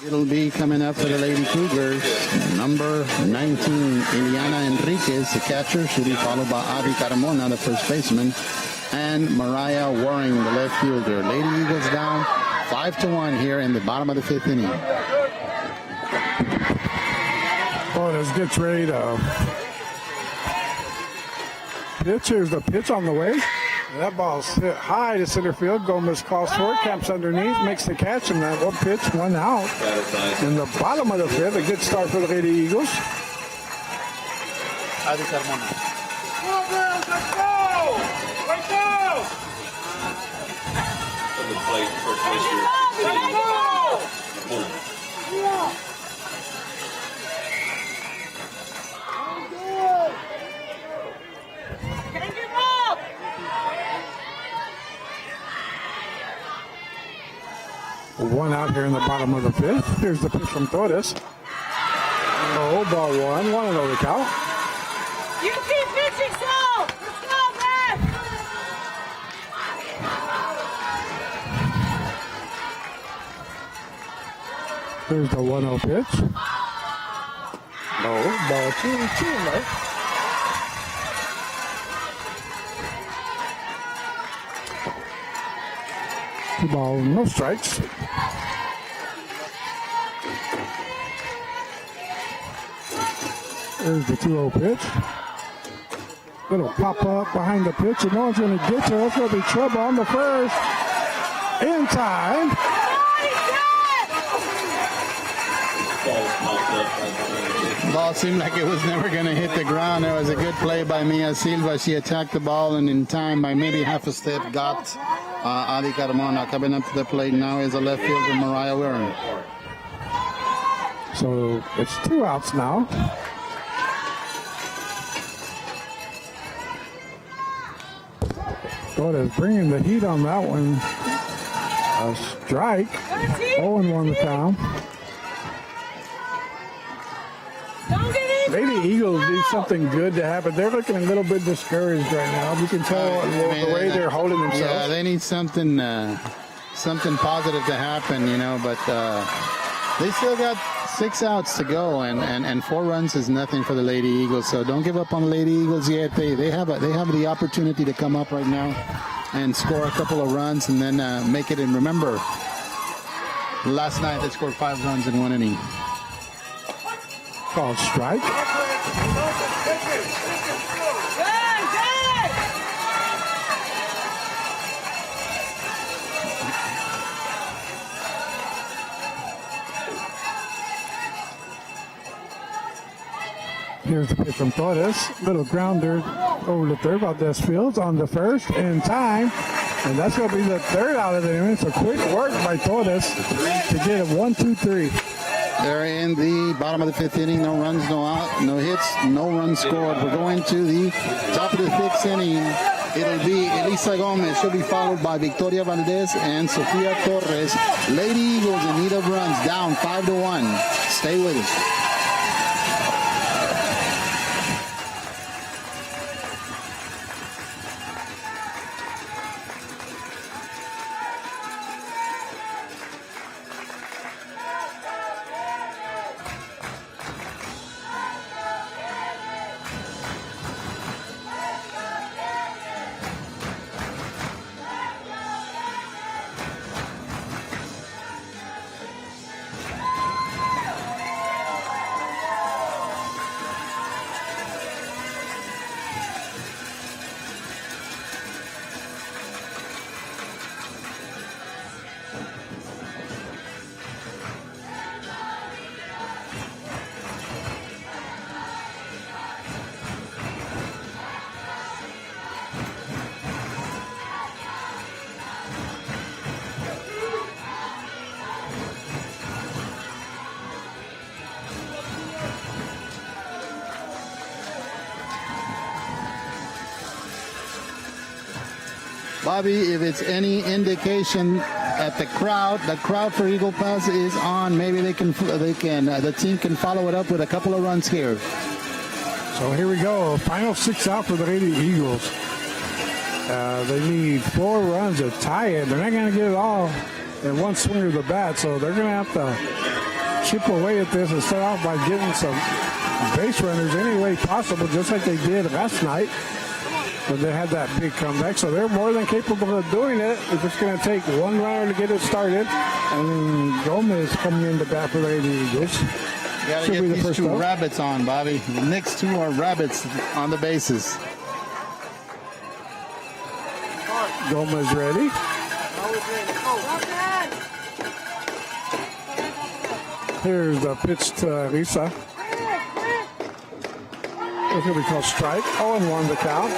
It'll be coming up for the Lady Cougars, number 19, Ileana Enriquez, the catcher. She'll be followed by Avi Carmona, the first baseman, and Mariah Waring, the left fielder. Lady Eagles down 5-1 here in the bottom of the 5th inning. Oh, this gets ready to pitch. Here's the pitch on the way. That ball's hit high to center field. Gomez calls for it, camps underneath, makes the catch, and that one pitch, 1 out. In the bottom of the 5th, a good start for the Lady Eagles. Avi Carmona. Let's go! Let's go! On the plate, first baseman. Let's go! One out here in the bottom of the 5th. Here's the pitch from Torres. Oh, ball 1. 1-0 the count. You keep pitching, so! Let's go, man! Here's the 1-0 pitch. No, ball 2, right? Two ball, no strikes. There's the 2-0 pitch. Little pop up behind the pitch, and no one's going to get to it. That's going to be trouble on the first. In time. Ball seemed like it was never going to hit the ground. It was a good play by Mia Silva. She attacked the ball, and in time, by maybe half a step, got Adi Carmona coming up to the plate. Now is a left fielder, Mariah Warren. So it's 2 outs now. Torres bringing the heat on that one. A strike. 0-1 the count. Maybe Eagles need something good to happen. They're looking a little bit discouraged right now. You can tell the way they're holding themselves. Yeah, they need something positive to happen, you know, but they still got 6 outs to go, and 4 runs is nothing for the Lady Eagles. So don't give up on the Lady Eagles yet. They have the opportunity to come up right now and score a couple of runs and then make it. And remember, last night they scored 5 runs in 1 inning. Called strike. Here's the pitch from Torres. Little grounder over the third. Valdez Fields on the first in time. And that's going to be the 3rd out of the inning. So quick work by Torres to get a 1-2-3. They're in the bottom of the 5th inning. No runs, no out, no hits, no runs scored. We're going to the top of the 6th inning. It'll be Elisa Gomez. She'll be followed by Victoria Valdez and Sofia Torres. Lady Eagles in need of runs, down 5-1. Stay with us. Bobby, if it's any indication at the crowd for Eagle Pass is on. Maybe the team can follow it up with a couple of runs here. So here we go. Final 6 out for the Lady Eagles. They need 4 runs to tie it. They're not going to get it all in one swing of the bat, so they're going to have to chip away at this and start off by getting some base runners any way possible, just like they did last night when they had that big comeback. So they're more than capable of doing it. It's just going to take 1 runner to get it started. And Gomez coming in to bat for the Lady Eagles. You got to get these 2 rabbits on, Bobby. The next 2 are rabbits on the bases. Gomez ready. Here's the pitch to Lisa. It's going to be called strike. 0-1 the count.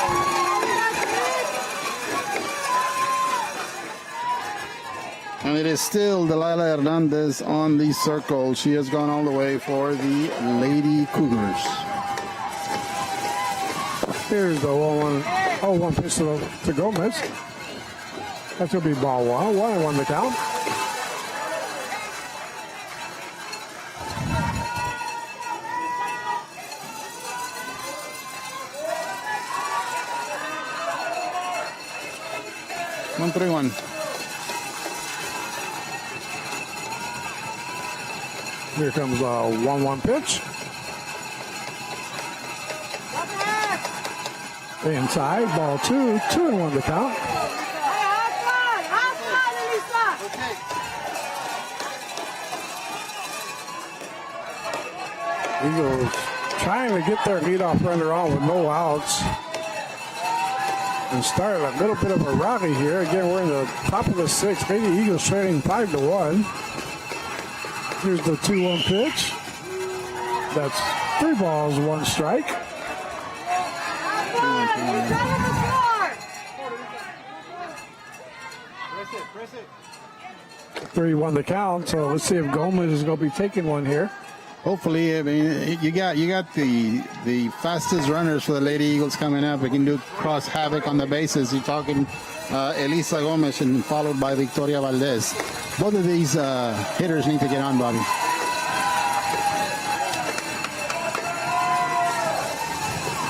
And it is still Delilah Hernandez on the circle. She has gone all the way for the Lady Cougars. Here's the 0-1 pitch to Gomez. That's going to be ball 1. 1-1 the count. One, 3-1. Here comes a 1-1 pitch. Inside, ball 2. 2-1 the count. Eagles trying to get their leadoff runner on with no outs. And started a little bit of a rally here. Again, we're in the top of the 6th. Lady Eagles trailing 5-1. Here's the 2-1 pitch. That's 3 balls, 1 strike. 3-1 the count. So let's see if Gomez is going to be taking one here. Hopefully, I mean, you got the fastest runners for the Lady Eagles coming up. We can do cross havoc on the bases. You're talking Elisa Gomez and followed by Victoria Valdez. Both of these hitters need to get on, Bobby.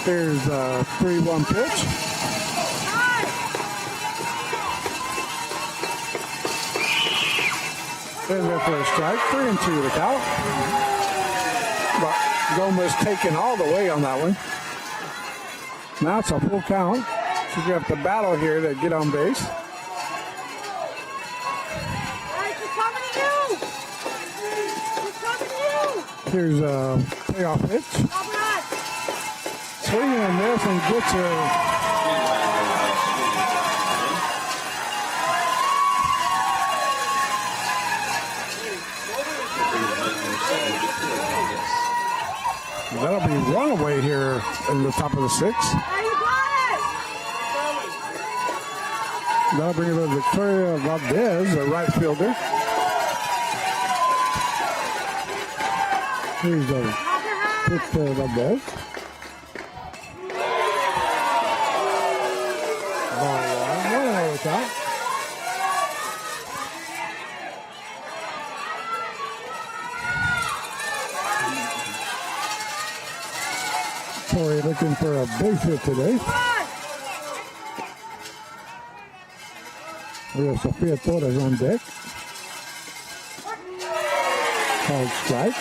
Here's a 3-1 pitch. And there for a strike. 3-2 the count. But Gomez taking all the way on that one. Now it's a full count. She's going to have to battle here to get on base. Here's a payoff pitch. Swinging and miss and gets her. That'll be one away here in the top of the 6th. That'll bring her to Victoria Valdez, a right fielder. Here's a pitch to Valdez. Ball 1 over top. Torrey looking for a base hit today. We have Sophia Torres on deck. Called strike.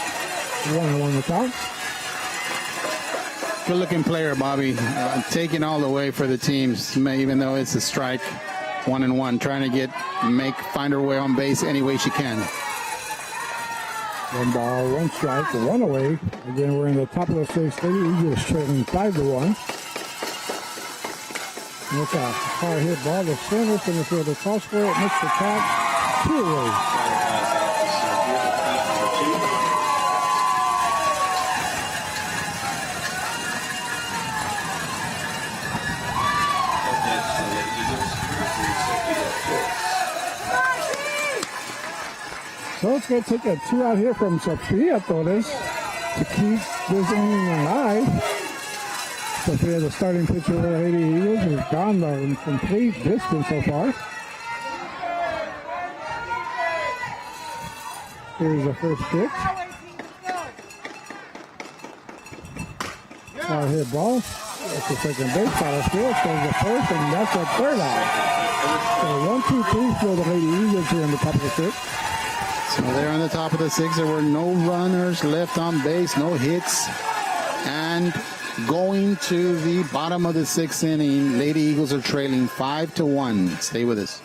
1-1 the count. Good looking player, Bobby. Taking all the way for the teams, even though it's a strike. 1-1, trying to find her way on base any way she can. 1 ball, 1 strike, 1 away. Again, we're in the top of the 6th. Lady Eagles trailing 5-1. Look out. Hard hit ball to center. From the field, the cross for it. Makes the catch. 2 away. So it's going to take a 2-out here from Sophia Torres to keep this inning alive. Sophia, the starting pitcher for the Lady Eagles, has gone the complete distance so far. Here's the first pitch. Hard hit ball. That's the second base. Foul field. Goes the first, and that's the 3rd out. So 1-2-3 for the Lady Eagles here in the top of the 6th. So they're on the top of the 6th. There were no runners left on base, no hits. And going to the bottom of the 6th inning, Lady Eagles are trailing 5-1. Stay with us.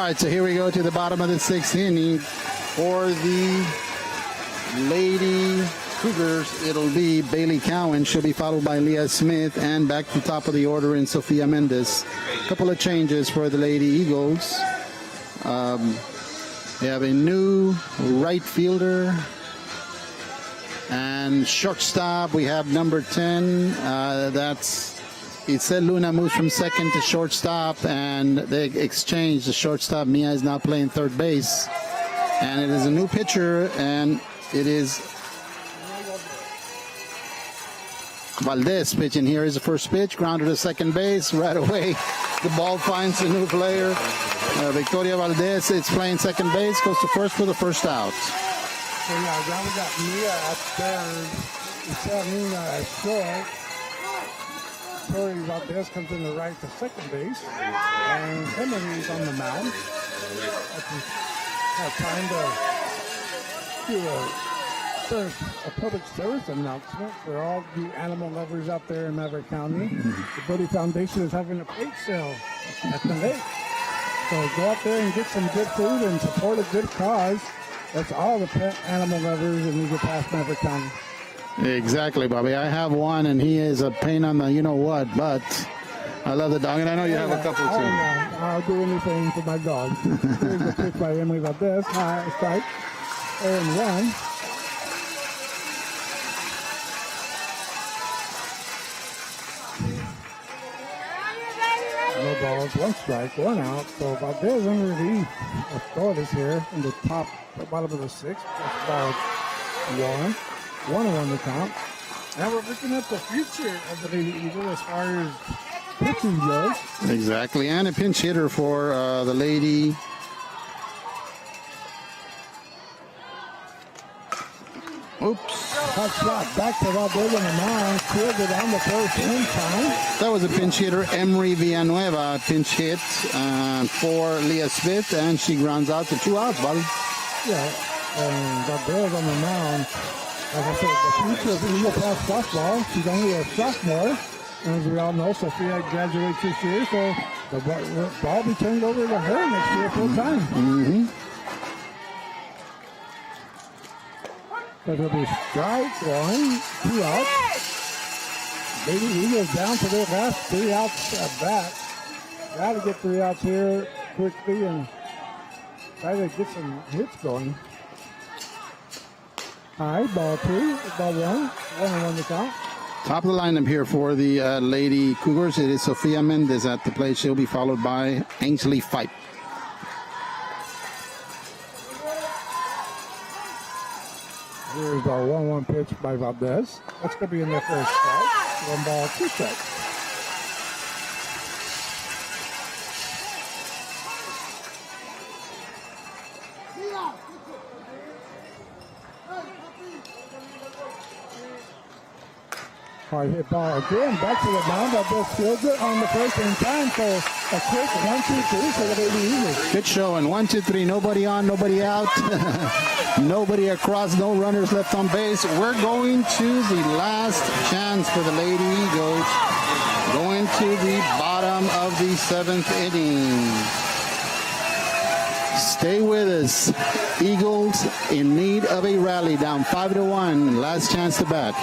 right, so here we go to the bottom of the sixth inning for the Lady Cougars. It'll be Bailey Cowan. She'll be followed by Leah Smith, and back to top of the order in Sofia Mendez. A couple of changes for the Lady Eagles. We have a new right fielder and shortstop. We have number 10. It said Luna moves from second to shortstop, and they exchanged. The shortstop Mia is now playing third base, and it is a new pitcher, and it is Valdez pitching. Here is the first pitch, grounded to second base right away. The ball finds a new player. Victoria Valdez is playing second base, goes to first for the first out. So yeah, now we got Mia at third. Instead of Mia at short. Victoria Valdez comes in the right to second base. And Henry's on the mound. Have time to do a public service announcement for all the animal lovers out there in Maverick County. The Bodie Foundation is having a plate sale at the lake. So go out there and get some good food and support a good cause. That's all the pet animal lovers in Eagle Pass, Maverick County. Exactly, Bobby. I have one, and he is a pain on the you-know-what, but I love the dog, and I know you have a couple, too. I'll do anything for my dog. Here's a pitch by Emily Valdez. High strike. And one. No balls, one strike, one out. So Valdez underneath authorities here in the bottom of the sixth. That's ball one. 1-1 the count. Now we're looking at the future of the Lady Eagle as far as pitching goes. Exactly, and a pinch hitter for the Lady. Oops. Hot shot back to Valdez on the mound. Cleared it on the first in time. That was a pinch hitter, Emery Villanueva, pinch hit for Leah Smith, and she grounds out to 2 outs, buddy. Yeah, and Valdez on the mound. As I said, the future of Eagle Pass softball. She's only a sophomore. And as we all know, Sophia graduates this year, so the ball will be turned over to her next year full time. Mm-hmm. So it'll be strike one, 2 outs. Lady Eagles down to their last 3 outs at bat. Got to get 3 outs here quickly and try to get some hits going. All right, ball 2, ball 1, 1-1 the count. Top of the lineup here for the Lady Cougars. It is Sofia Mendez at the plate. She'll be followed by Ainsley Fipe. Here's our 1-1 pitch by Valdez. That's going to be in their first strike. 1 ball, 2 strikes. Hard hit ball again. Back to the mound. Valdez fields it on the first in time. So a quick 1-2-3 for the Lady Eagles. Good showing. 1-2-3. Nobody on, nobody out. Nobody across. No runners left on base. We're going to the last chance for the Lady Eagles. Going to the bottom of the 7th inning. Stay with us. Eagles in need of a rally. Down 5-1. Last chance to bat.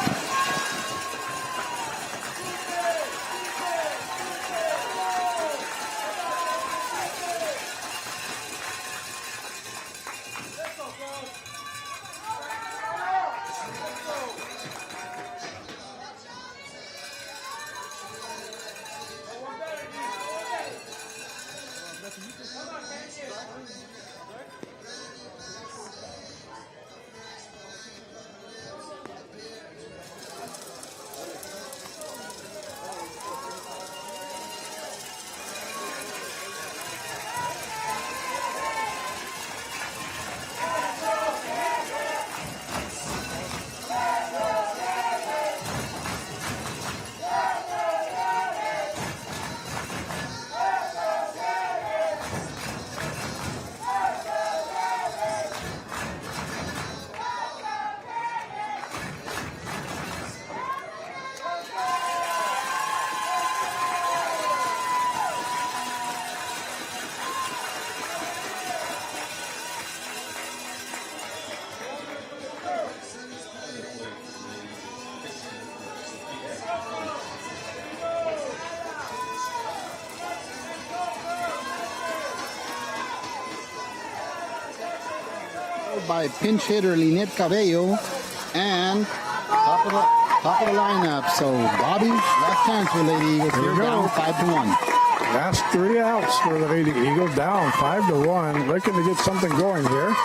by pinch hitter Lynette Cabello, and top of the lineup. So Bobby, last chance for Lady Eagles Here here, we go. down 5-1. Last 3 outs for the Lady Eagles, down 5-1. Looking to get something going here.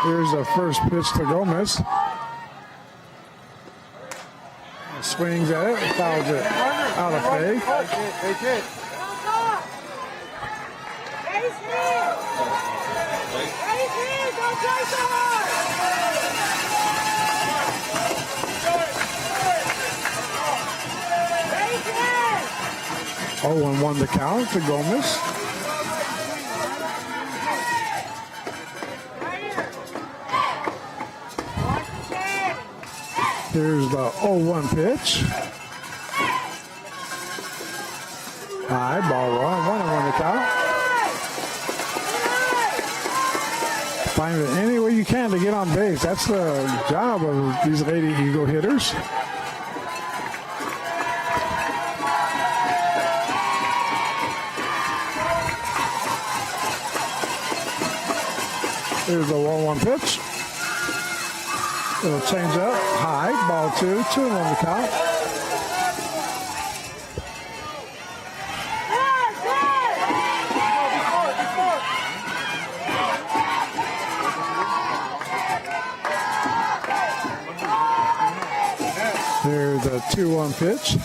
Here's the first pitch to Gomez. Swings at it, fouls it out of play. Take it. Oh, and 1 the count to Gomez. Here's the 0-1 pitch. High, ball 1 the count. Find it any way you can to get on base. That's the job of these Lady Eagle hitters. Here's the 1-1 pitch. It'll change up. High, ball 2, 2-1 the count. Here's a 2-1 pitch.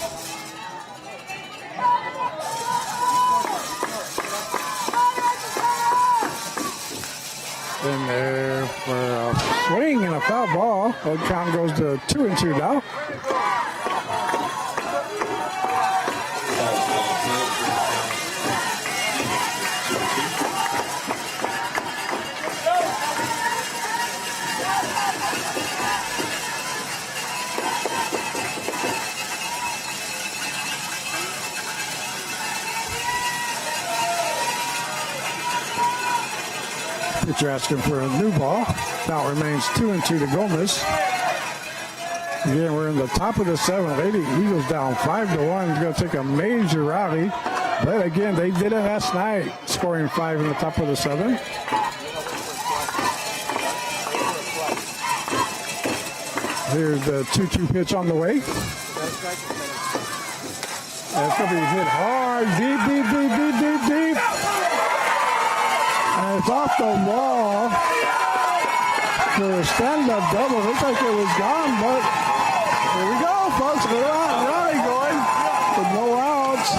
In there for a swing and a foul ball. The count goes to 2-2 now. Pitcher asking for a new ball. Now it remains 2-2 to Gomez. Again, we're in the top of the 7th. Lady Eagles down 5-1. It's going to take a major rally. But again, they did it last night, scoring 5 in the top of the 7th. Here's the 2-2 pitch on the way. That's going to be hit hard, deep. And it's off the wall for a stand-up double. Looks like it was gone, but here we go, folks. A little rally going with no outs.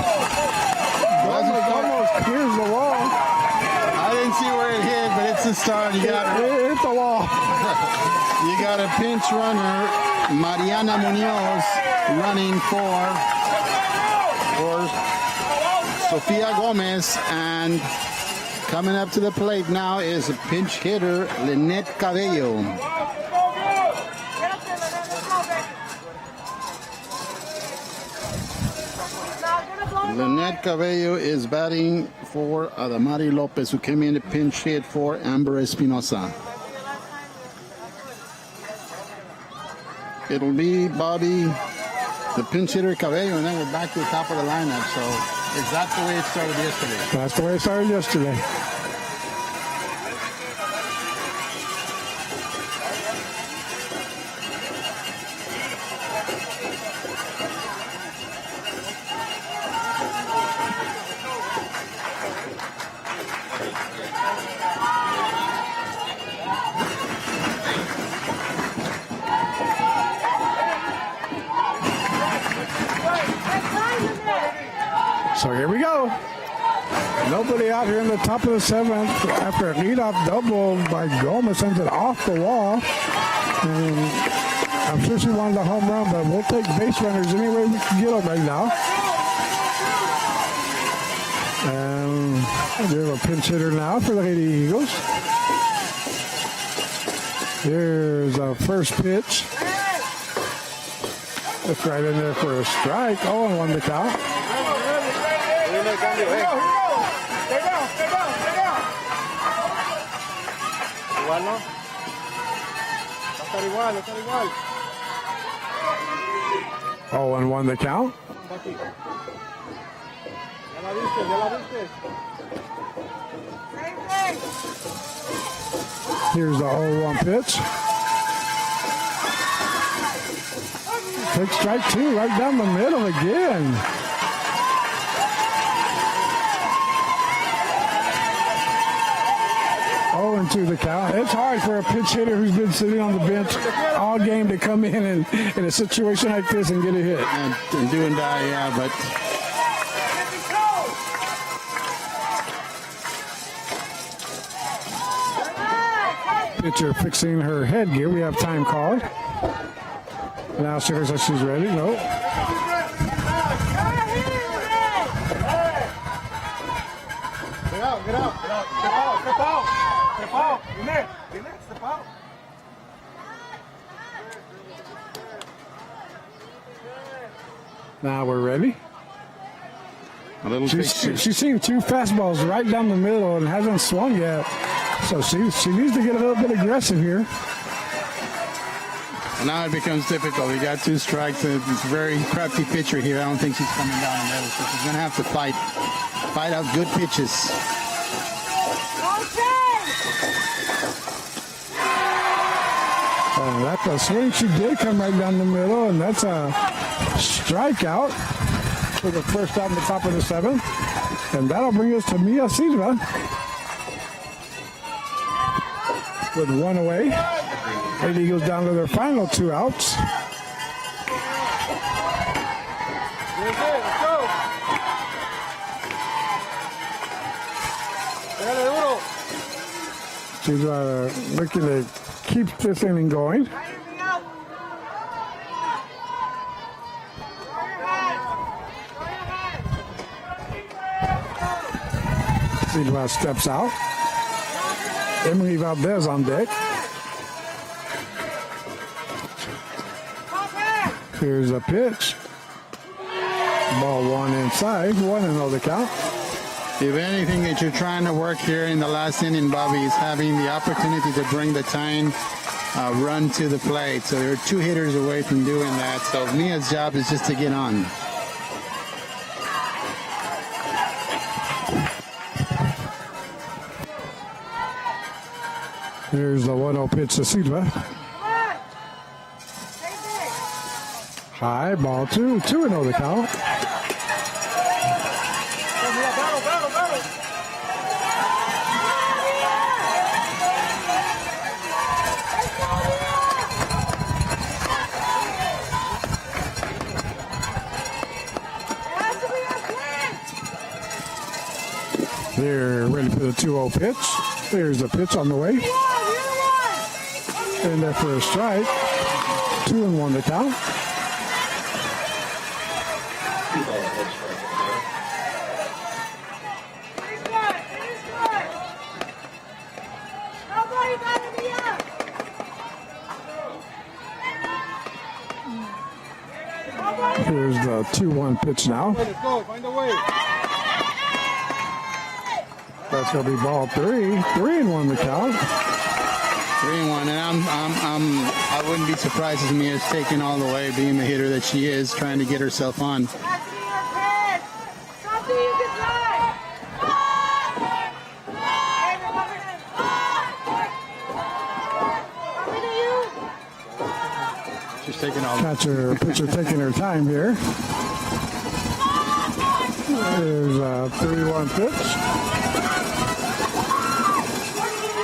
Gomez almost clears the wall. I didn't see where it hit, but it's a start. You got It hit the wall. You got a pinch runner, Mariana Munoz, running for Sofia Gomez, and coming up to the plate now is a pinch hitter, Lynette Cabello. Lynette Cabello is batting for Adamari Lopez, who came in to pinch hit for Amber Espinosa. It'll be Bobby, the pinch hitter Cabello, and then we're back to the top of the lineup. So is that the way it started yesterday? That's the way it started yesterday. So here we go. Nobody out here in the top of the 7th after a leadoff double by Gomez, sends it off the wall. And I'm sure she wanted a home run, but we'll take base runners any way we can get them right now. And there's a pinch hitter now for the Lady Eagles. Here's our first pitch. That's right in there for a strike. 0-1 the count. Stay down. Igual, ¿no? Va a estar igual. 0-1 the count. Ya la viste. Here's the 0-1 pitch. Take strike two right down the middle again. Oh, and to the count. It's hard for a pitch hitter who's been sitting on the bench all game to come in and in a situation like this and get a hit. And do and die, yeah, but pitcher fixing her headgear. We have time called. Now she looks like she's ready. No. Get out, get out, get out, step out, step out, step out. Get in, step out. Now we're ready. a little picture. She's seen two fastballs right down the middle and hasn't swung yet. So she needs to get a little bit aggressive here. And now it becomes difficult. We got two strikes. It's a very crafty pitcher here. I don't think she's coming down the middle. So she's going to have to fight out good pitches. That's a swing. She did come right down the middle, and that's a strikeout for the first out in the top of the seventh. And that'll bring us to Mia Silva with one away. Lady Eagles down to their final two outs. She's looking to keep this inning going. Silva steps out. Emily Valdez on deck. Here's a pitch. Ball one inside. 1-0 the count. If anything that you're trying to work here in the last inning, Bobby, is having the opportunity to bring the tying run to the plate. So you're two hitters away from doing that. So Mia's job is just to get on. Here's the 1-0 pitch to Silva. High, ball two. 2-0 the count. They're ready for the 2-0 pitch. There's the pitch on the way. And there for a strike. 2-1 the count. Here's the 2-1 pitch now. Let's go, find a way. That's going to be ball three. 3-1 the count. 3-1, and I wouldn't be surprised if Mia's taking all the way, being the hitter that she is, trying to get herself on. She's taking all. Catcher, pitcher taking her time here. There's a 3-1 pitch.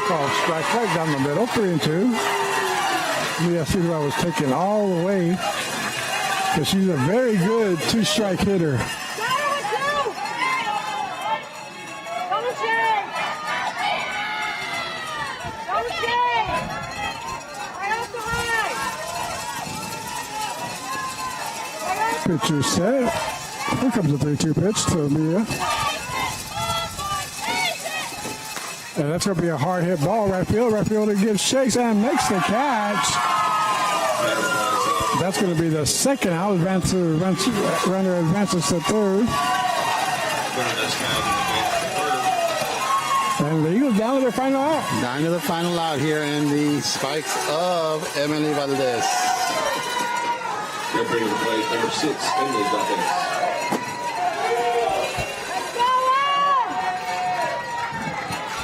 Called strike right down the middle, 3-2. Mia Silva was taken all the way because she's a very good two-strike hitter. Pitcher set. Here comes a 3-2 pitch to Mia. And that's going to be a hard hit ball. Right field. Right fielder gives shakes and makes the catch. That's going to be the second out. Runner advances to third. And the Eagles down to their final out. Down to the final out here in the spikes of Emily Valdez. They're bringing the play number 6, Emily Valdez.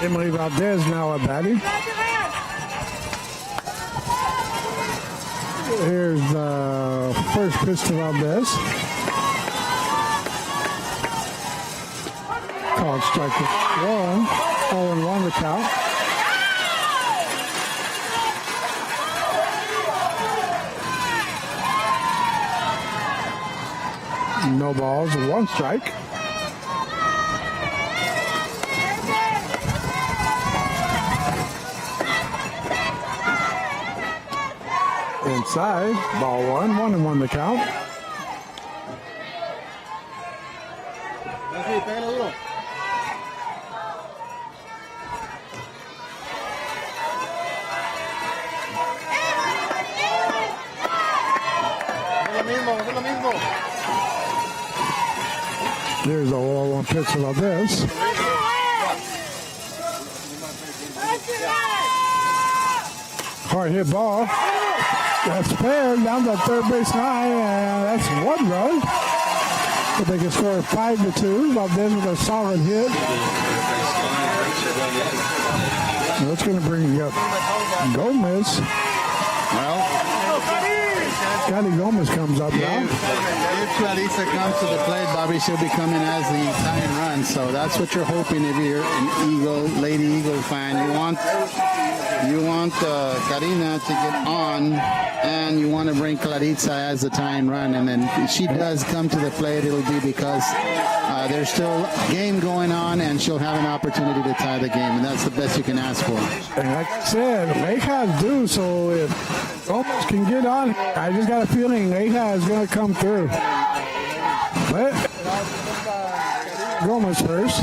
Emily Valdez now a baddie. Here's the first pitch to Valdez. Called strike 1. 0-1 the count. No balls, 1 strike. Inside, ball 1, 1-1 the count. There's a 1 pitch of this. Hard hit ball. That's fair down the third base line, and that's 1 run. But they can score 5-2. Valdez with a solid hit. That's going to bring up Gomez. Well, Scotty Gomez comes up now. if Clarissa comes to the plate, Bobby, she'll be coming as the tying run. So that's what you're hoping if you're an Lady Eagle fan. You want Karina to get on, and you want to bring Clarissa as the tying run. And then if she does come to the plate, it'll be because there's still a game going on, and she'll have an opportunity to tie the game. And that's the best you can ask for. And like I said, Leija do, so if Gomez can get on, I just got a feeling Leija is going to come through. But Gomez first.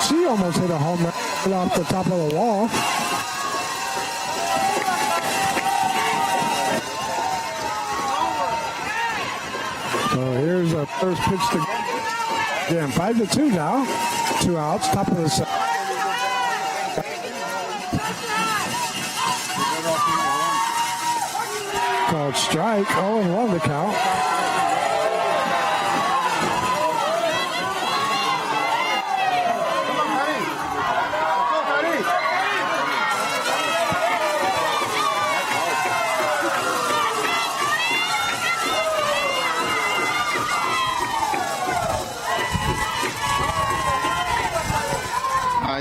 She almost hit a home run off the top of the wall. So here's a first pitch to again, 5-2 now. 2 outs, top of the set. Called strike, 0-1 the count.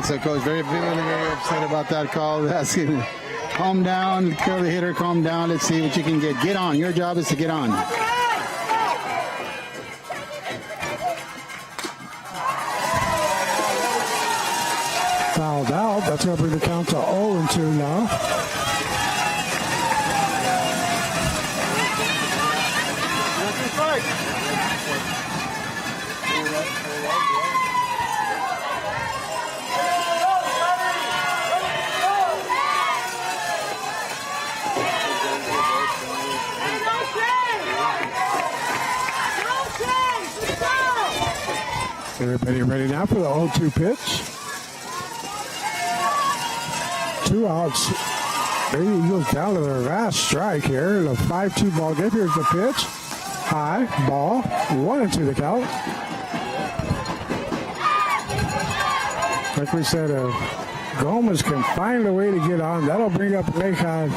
So, Coach, very upset about that call. Asking, calm down, tell the hitter, calm down. Let's see what you can get. Get on. Your job is to get on. Fouled out. That's going to bring the count to 0-2 now. Everybody ready now for the 0-2 pitch. 2 outs. There he goes down to the last strike here. The 5-2 ball game. Here's the pitch. High, ball, 1-2 the count. Like we said, Gomez can find a way to get on. That'll bring up Leija,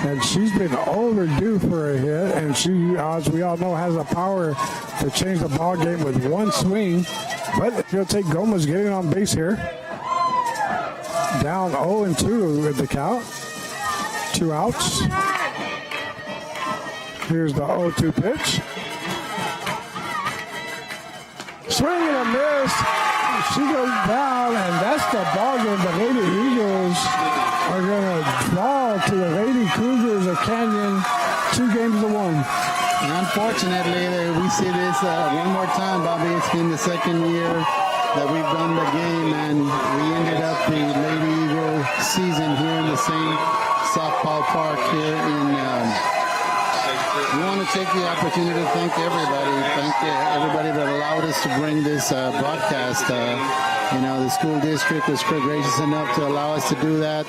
and she's been overdue for a hit, and she, as we all know, has the power to change the ball game with 1 swing. But it'll take Gomez getting on base here. Down 0-2 with the count. 2 outs. Here's the 0-2 pitch. Swing and a miss. She goes down, and that's the ball game. The Lady Eagles are going to fall to the Lady Cougars of Canyon 2-1. And unfortunately, we see this one more time, Bobby. It's been the second year that we've done the game, and we ended up the Lady Eagle season here in the same softball park here in we want to take the opportunity to thank everybody that allowed us to bring this broadcast the school district was gracious enough to allow us to do that,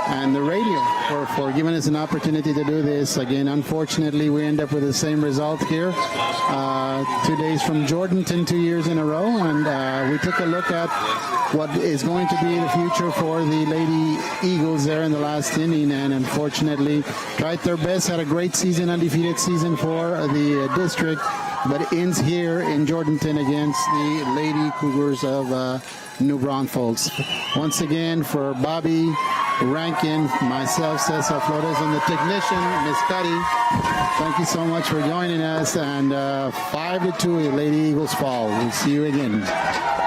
and the radio for giving us an opportunity to do this. Again, unfortunately, we end up with the same result here. 2 days from Jordanton 2 years in a row, and we took a look at what is going to be the future for the Lady Eagles there in the last inning, and unfortunately tried their best, had a great season, undefeated season for the district, but it ends here in Jordanton against the Lady Cougars of New Braunfels. Once again, for Bobby, Rankin, myself, Cesar Flores, and the technician, Miss Cuddy, thank you so much for joining us, and 5-2, Lady Eagles fall. We'll see you again.